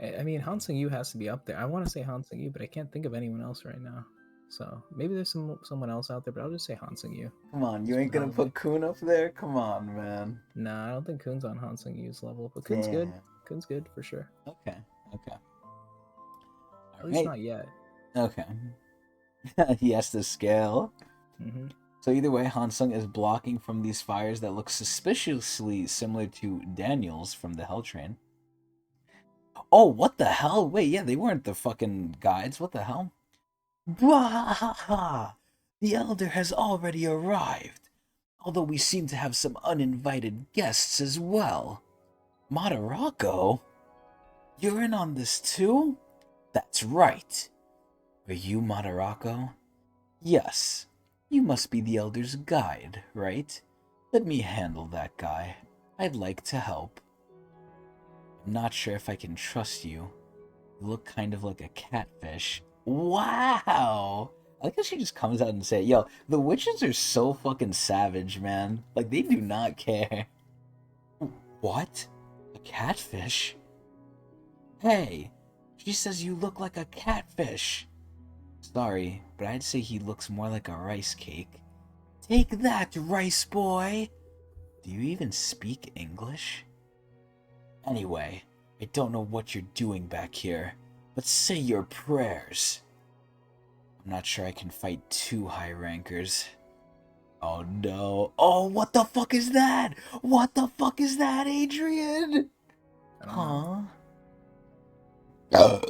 I mean, Hansung Yu has to be up there. I want to say Hansung Yu, but I can't think of anyone else right now. So maybe there's someone else out there, but I'll just say Hansung Yu. Come on, you ain't gonna put Kun up there? Come on, man. Nah, I don't think Kun's on Hansung Yu's level, but Kun's good. Kun's good for sure. Okay. At least not yet. Okay. He has to scale. So either way, Hansung is blocking from these fires that look suspiciously similar to Daniel's from the Hell Train. Oh, what the hell? Wait, yeah, they weren't the fucking guides. What the hell? Bwahaha! The Elder has already arrived, although we seem to have some uninvited guests as well. Madarako? You're in on this too? That's right. Are you Madarako? Yes. You must be the Elder's guide, right? Let me handle that guy. I'd like to help. I'm not sure if I can trust you. You look kind of like a catfish. Wow! I like how she just comes out and say, yo, the witches are so fucking savage, man. Like, they do not care. What? A catfish? Hey, she says you look like a catfish. Sorry, but I'd say he looks more like a rice cake. Take that, rice boy! Do you even speak English? Anyway, I don't know what you're doing back here, but say your prayers. I'm not sure I can fight 2 high rankers. Oh no. Oh, what the fuck is that? What the fuck is that, Adrian? I don't know. Huh? Oh,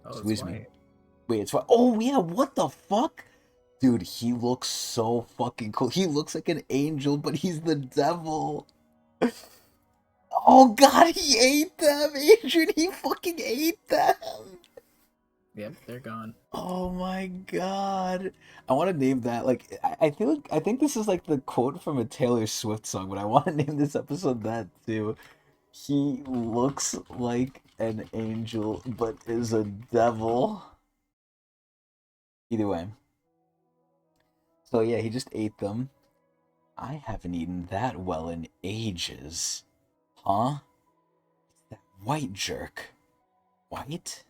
it's Excuse me. white. Wait, it's what? Oh yeah, what the fuck? Dude, he looks so fucking cool. He looks like an angel, but he's the devil. Oh god, he ate them, Adrian. He fucking ate them. Yep, they're gone. Oh my god. I want to name that like I feel like I think this is like the quote from a Taylor Swift song, but I want to name this episode that too. He looks like an angel, but is a devil. Either way. So yeah, he just ate them. I haven't eaten that well in ages. Huh? That white jerk. White?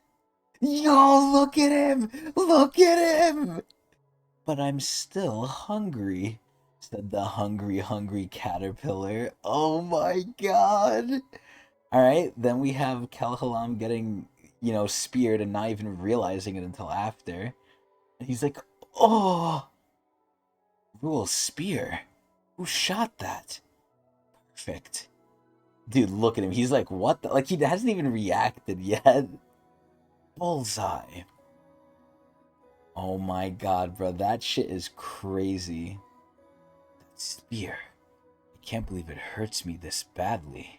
Yo, look at him! Look at him! But I'm still hungry, said the hungry caterpillar. Oh my god! Alright, then we have Kelhalam getting, speared and not even realizing it until after. And he's like, oh! Rule spear? Who shot that? Perfect. Dude, look at him. He's like, what the? Like, he hasn't even reacted yet. Bullseye. Oh my god, bro. That shit is crazy. That spear. I can't believe it hurts me this badly.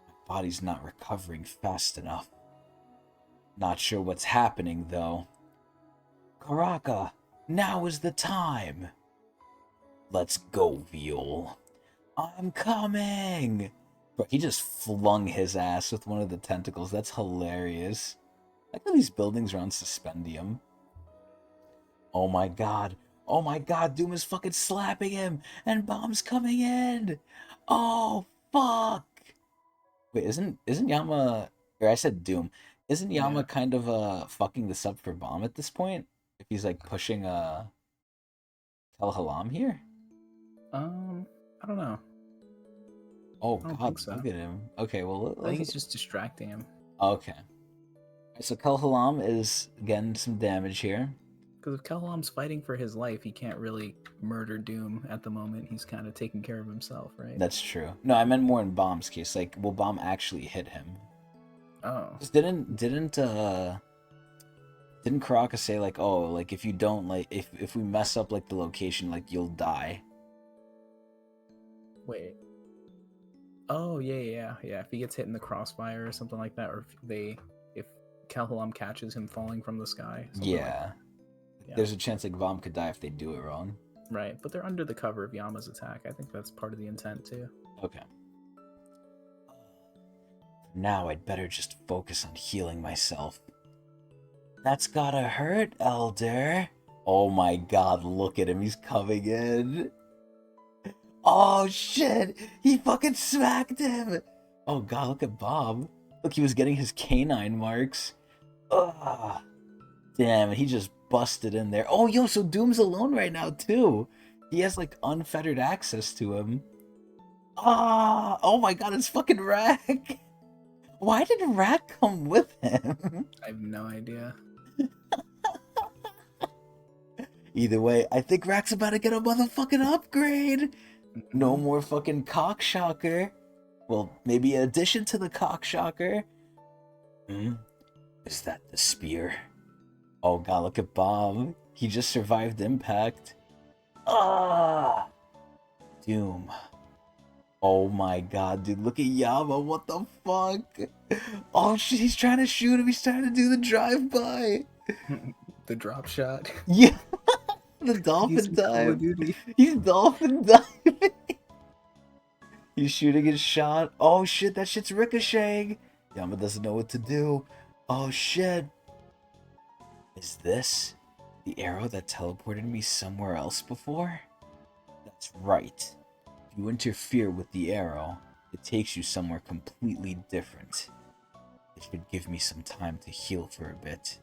My body's not recovering fast enough. Not sure what's happening, though. Karaka, now is the time. Let's go, Viol. I'm coming! Bro, he just flung his ass with one of the tentacles. That's hilarious. I like how these buildings are on suspendium. Oh my god. Oh my god, Doom is fucking slapping him! And Bomb's coming in! Oh, fuck! Wait, isn't Yama... Or I said Doom. Isn't Yama Yeah. kind of fucking this up for Bomb at this point? If he's like pushing Kelhalam here? I don't know. Oh I don't god, think so. look at him. Okay, well, I think he's just distracting him. okay. Alright, so Kelhalam is getting some damage here. Because if Kelhalam's fighting for his life, he can't really murder Doom at the moment. He's kind of taking care of himself, right? That's true. No, I meant more in Bomb's case. Like, will Bomb actually hit him? Oh. 'Cause didn't Karaka say like, oh, like if you don't like if we mess up like the location, like you'll die? Wait. Oh, yeah. If he gets hit in the crossfire or something like that, or if Kelhalam catches him falling from the sky. Yeah. Yeah. There's a chance like Bomb could die if they do it wrong. Right, but they're under the cover of Yama's attack. I think that's part of the intent too. Okay. Now I'd better just focus on healing myself. That's gotta hurt, Elder. Oh my god, look at him. He's coming in. Oh shit! He fucking smacked him! Oh god, look at Bob. Look, he was getting his canine marks. Ugh. Damn, he just busted in there. Oh, yo, so Doom's alone right now, too. He has, like, unfettered access to him. Ah! Oh my god, it's fucking Rack! Why did Rack come with him? I have no idea. Either way, I think Rack's about to get a motherfucking upgrade! No more fucking cockshocker. Well, maybe an addition to the cockshocker. Is that the spear? Oh god, look at Bob. He just survived impact. Ah! Doom. Oh my god, dude, look at Yama, what the fuck? Oh shit, he's trying to shoot him, he's trying to do the drive-by. The drop shot. Yeah, the dolphin Call of dive. Duty. He's dolphin diving. He's shooting his shot. Oh shit, that shit's ricocheting. Yama doesn't know what to do. Oh shit. Is this the arrow that teleported me somewhere else before? That's right. If you interfere with the arrow, it takes you somewhere completely different. It should give me some time to heal for a bit.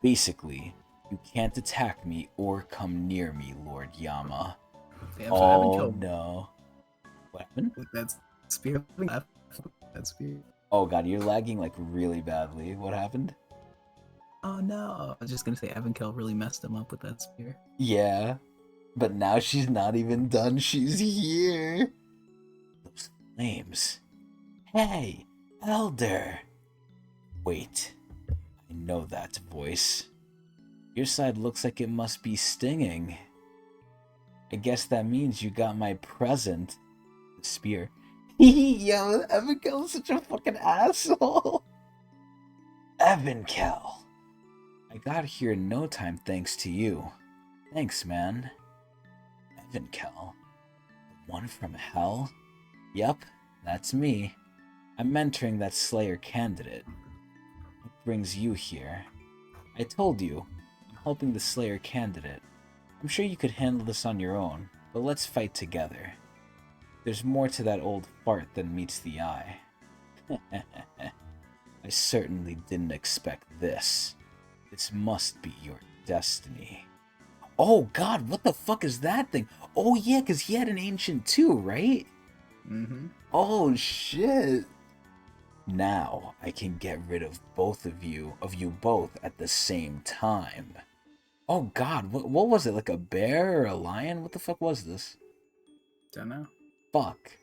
Basically, you can't attack me or come near me, Lord Yama. Damn, so I haven't Oh killed no. What happened? with that spear. That spear. Oh god, you're lagging like really badly. What happened? Oh no! I was just gonna say Evankel really messed him up with that spear. Yeah, but now she's not even done. She's here. Those flames. Hey, Elder. Wait, I know that voice. Your side looks like it must be stinging. I guess that means you got my present. The spear. Yo, Evankel's such a fucking asshole. Evankel. I got here in no time thanks to you. Thanks, man. Evankel. The one from hell? Yup, that's me. I'm mentoring that Slayer candidate. What brings you here? I told you, I'm helping the Slayer candidate. I'm sure you could handle this on your own, but let's fight together. There's more to that old fart than meets the eye. I certainly didn't expect this. This must be your destiny. Oh god, what the fuck is that thing? Oh yeah, because he had an ancient too, right? Mm-hmm. Oh shit. Now I can get rid of you both at the same time. Oh god, what was it? Like a bear or a lion? What the fuck was this? Don't know. Fuck.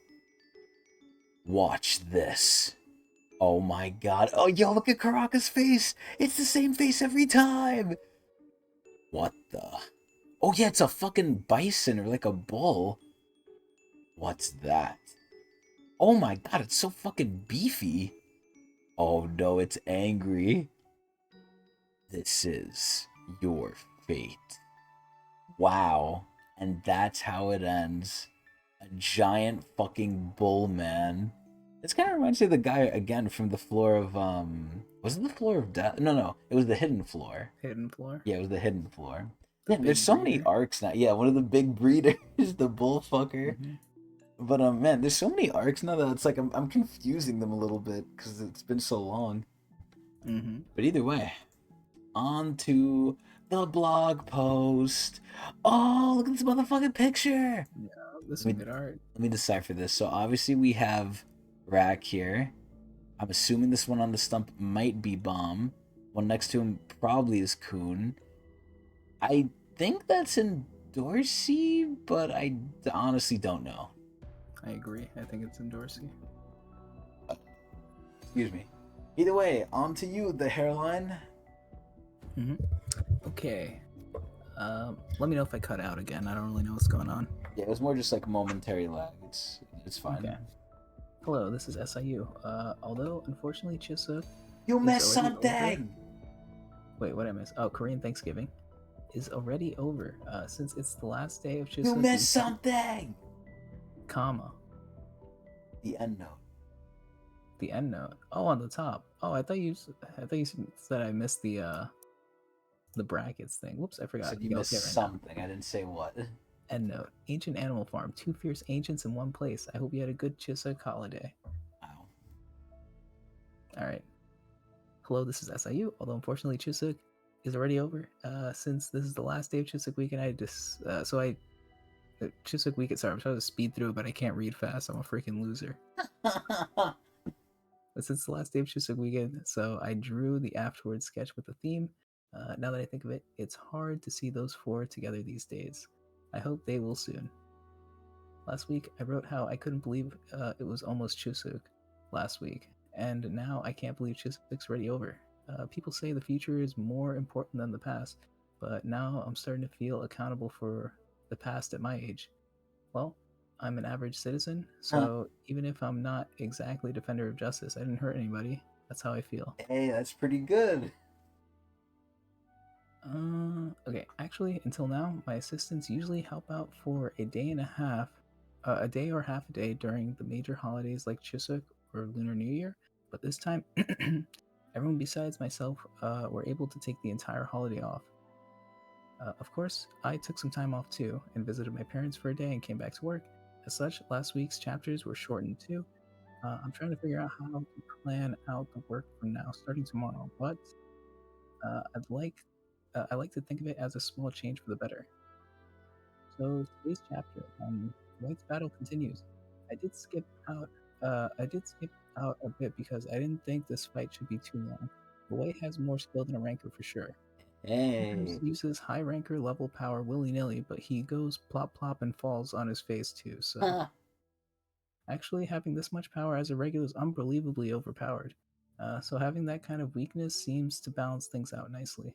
Watch this. Oh my god. Oh, yo, look at Karaka's face! It's the same face every time! What the? Oh yeah, it's a fucking bison or like a bull. What's that? Oh my god, it's so fucking beefy. Oh no, it's angry. This is your fate. Wow. And that's how it ends. A giant fucking bull, man. This kind of reminds me of the guy again from the floor of was it the floor of death? No, it was the hidden floor. Hidden floor. Yeah, it was the hidden floor. The Damn, there's big so many breeder. arcs now. Yeah, one of the big breeders, the bullfucker. Mm-hmm. But man, there's so many arcs now that it's like I'm confusing them a little bit because it's been so long. Mm-hmm. But either way, on to the blog post. Oh, look at this motherfucking picture. Yeah, this is Let some me good art. let me decipher this. So obviously we have Rack here. I'm assuming this one on the stump might be Bomb. One next to him probably is Coon. I think that's in Dorsey, but I honestly don't know. I agree. I think it's in Dorsey. Excuse me. Either way, on to you, the hairline. Mm-hmm. Okay. Let me know if I cut out again. I don't really know what's going on. Yeah, it was more just like momentary lag. It's fine. Okay. Hello, this is SIU. Although unfortunately Chisuk You is missed already something. Wait, what did I miss? Oh, Korean Thanksgiving is already over. Since it's the last day of Chisuk. You missed something. Comma. The end note. The end note. Oh, on the top. Oh, I thought you said I missed the brackets thing. Whoops, I forgot. So you Yeah, missed okay, right something. I didn't say what. now. End note. Ancient Animal Farm. 2 fierce ancients in one place. I hope you had a good Chisuk holiday. Wow. All right. Hello, this is SIU. Although unfortunately Chisuk is already over. Since this is the last day of Chisuk weekend, Chisuk weekend. Sorry, I'm trying to speed through it, but I can't read fast. I'm a freaking loser. But since the last day of Chisuk weekend, so I drew the afterward sketch with the theme. Now that I think of it, it's hard to see those four together these days. I hope they will soon. Last week, I wrote how I couldn't believe it was almost Chisuk last week, and now I can't believe Chisuk's already over. People say the future is more important than the past, but now I'm starting to feel accountable for the past at my age. Well, I'm an average citizen, so even if I'm not exactly a defender of justice, I didn't hurt anybody. That's how I feel. Hey, that's pretty good. Okay, actually, until now, my assistants usually help out for a day and a half, a day or half a day during the major holidays like Chisuk or Lunar New Year, but this time, everyone besides myself were able to take the entire holiday off. Of course, I took some time off too and visited my parents for a day and came back to work. As such, last week's chapters were shortened too. I'm trying to figure out how to plan out the work from now, starting tomorrow. But I like to think of it as a small change for the better. So today's chapter, White's battle continues. I did skip out. I did skip out a bit because I didn't think this fight should be too long. The Wei has more skill than a ranker for sure. Sometimes Hey. uses high ranker level power willy nilly, but he goes plop plop and falls on his face too. So Huh. actually, having this much power as a regular is unbelievably overpowered. So having that kind of weakness seems to balance things out nicely.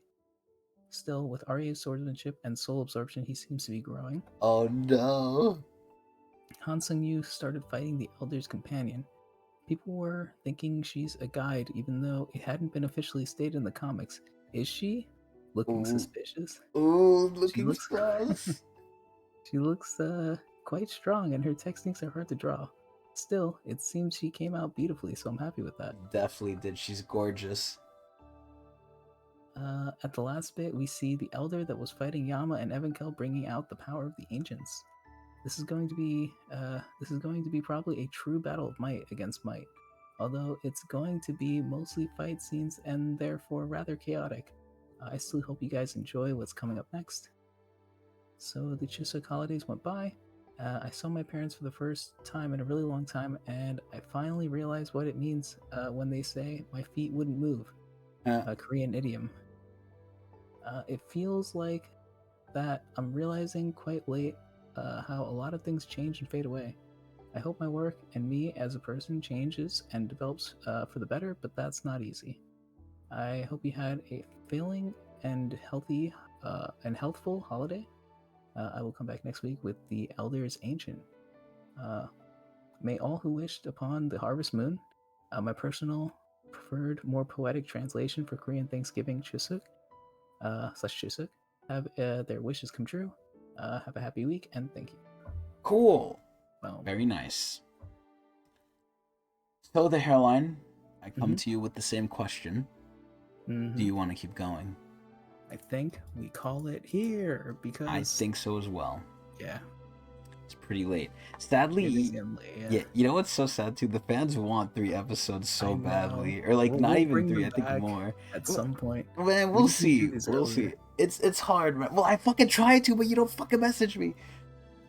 Still, with Arya's swordsmanship and soul absorption, he seems to be growing. Oh no. Han Sung Yu started fighting the Elder's companion. People were thinking she's a guide, even though it hadn't been officially stated in the comics. Is she? Looking Ooh. suspicious. Ooh, She looking looks. sus. She looks quite strong, and her techniques are hard to draw. Still, it seems she came out beautifully, so I'm happy with that. Definitely did. She's gorgeous. At the last bit, we see the Elder that was fighting Yama and Evankel bringing out the power of the Ancients. This is going to be probably a true battle of might against might, although it's going to be mostly fight scenes and therefore rather chaotic. I still hope you guys enjoy what's coming up next. So the Chuseok holidays went by. I saw my parents for the first time in a really long time, and I finally realized what it means when they say my feet wouldn't move. A Korean idiom. It feels like that I'm realizing quite late how a lot of things change and fade away. I hope my work and me as a person changes and develops for the better, but that's not easy. I hope you had a filling and healthy and healthful holiday. I will come back next week with the Elder's Ancient. May all who wished upon the harvest moon, my personal preferred, more poetic translation for Korean Thanksgiving Chuseok slash Chuseok, have their wishes come true. Have a happy week and thank you. Cool. Boom. Very nice. So the hairline, I come Mhm. to you with the same question. Mhm. Do you want to keep going? I think we call it here because I think so as well. yeah, It's pretty late. it is Sadly, getting late. yeah, you know what's so sad too? The fans want 3 episodes I so know. badly, or like not We'll even bring three. them I think back more. at some point. Man, We we'll just need to do see. this We'll see. earlier. It's hard, man. Well, I fucking try to, but you don't fucking message me.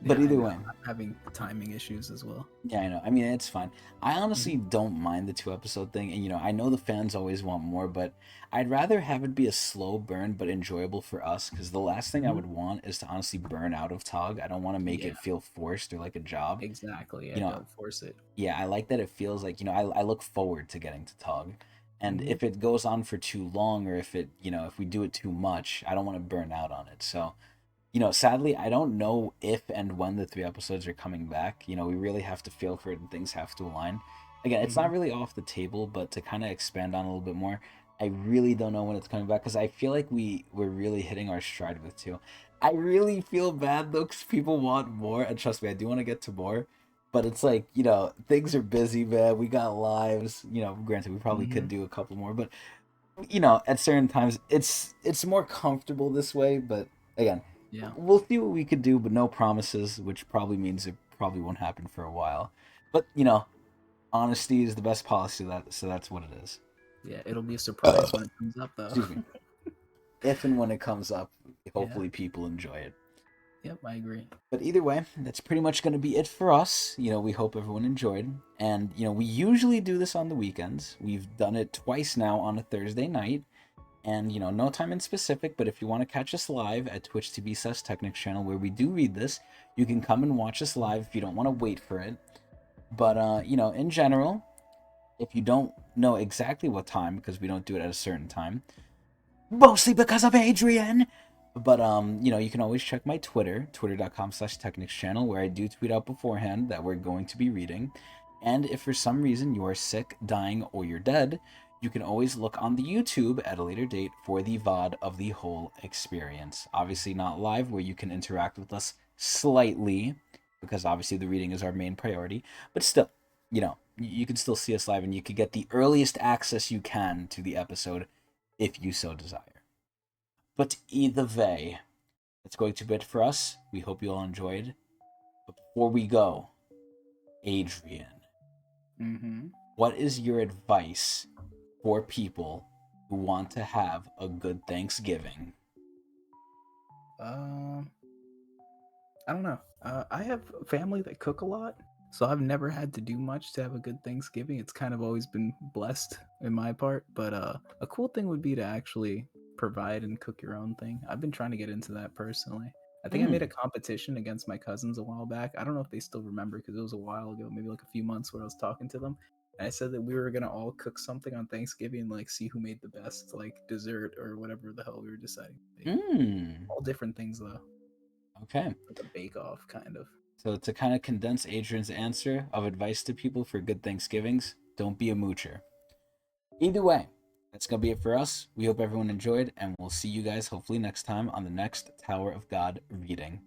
But Yeah, I either know. way, I'm having timing issues as well. yeah, I know. I mean, it's fine. I honestly Mhm. don't mind the 2 episode thing, and I know the fans always want more, but I'd rather have it be a slow burn but enjoyable for us. Because the last thing I Mhm. would want is to honestly burn out of Tog. I don't want to make Yeah, it feel forced or like a job. exactly. You Yeah, know, don't force it. yeah, I like that it feels like I look forward to getting to Tog, and Mhm. if it goes on for too long or if we do it too much, I don't want to burn out on it. So sadly, I don't know if and when the 3 episodes are coming back. We really have to feel for it and things have to align. Again, it's not Mhm. really off the table, but to kind of expand on a little bit more, I really don't know when it's coming back because I feel like we're really hitting our stride with two. I really feel bad though because people want more, and trust me, I do want to get to more. But it's like, things are busy, man. We got lives. Granted, we probably could Mhm. do a couple more, but at certain times it's more comfortable this way. But again, Yeah. we'll see what we could do, but no promises, which probably means it probably won't happen for a while. But honesty is the best policy. So that's what it is. Yeah, it'll be a surprise when it comes up though. Excuse me. If and when it comes up, Yeah. hopefully people enjoy it. Yep, I agree. But either way, that's pretty much going to be it for us. We hope everyone enjoyed. And, we usually do this on the weekends. We've done it twice now on a Thursday night. And, no time in specific, but if you want to catch us live at Twitch TV / Technics channel where we do read this, you can come and watch us live if you don't want to wait for it. But, in general, if you don't know exactly what time, because we don't do it at a certain time, mostly because of Adrian. But you can always check my Twitter, twitter.com / Technics channel, where I do tweet out beforehand that we're going to be reading. And if for some reason you are sick, dying, or you're dead, you can always look on the YouTube at a later date for the VOD of the whole experience. Obviously not live, where you can interact with us slightly, because obviously the reading is our main priority. But still, you can still see us live, and you can get the earliest access you can to the episode if you so desire. But either way, that's going to be it for us. We hope you all enjoyed. But before we go, Adrian, Mm-hmm. what is your advice for people who want to have a good Thanksgiving? I don't know. I have family that cook a lot, So I've never had to do much to have a good Thanksgiving. It's kind of always been blessed in my part, but a cool thing would be to actually provide and cook your own thing. I've been trying to get into that personally. I think I made a Mm. competition against my cousins a while back. I don't know if they still remember because it was a while ago, maybe like a few months where I was talking to them. And I said that we were gonna all cook something on Thanksgiving and like see who made the best like dessert or whatever the hell we were deciding to make. Mm. All different things though, Okay. like a bake off kind of. So to kind of condense Adrian's answer of advice to people for good Thanksgivings, don't be a moocher. Either way, that's gonna be it for us. We hope everyone enjoyed, and we'll see you guys hopefully next time on the next Tower of God reading.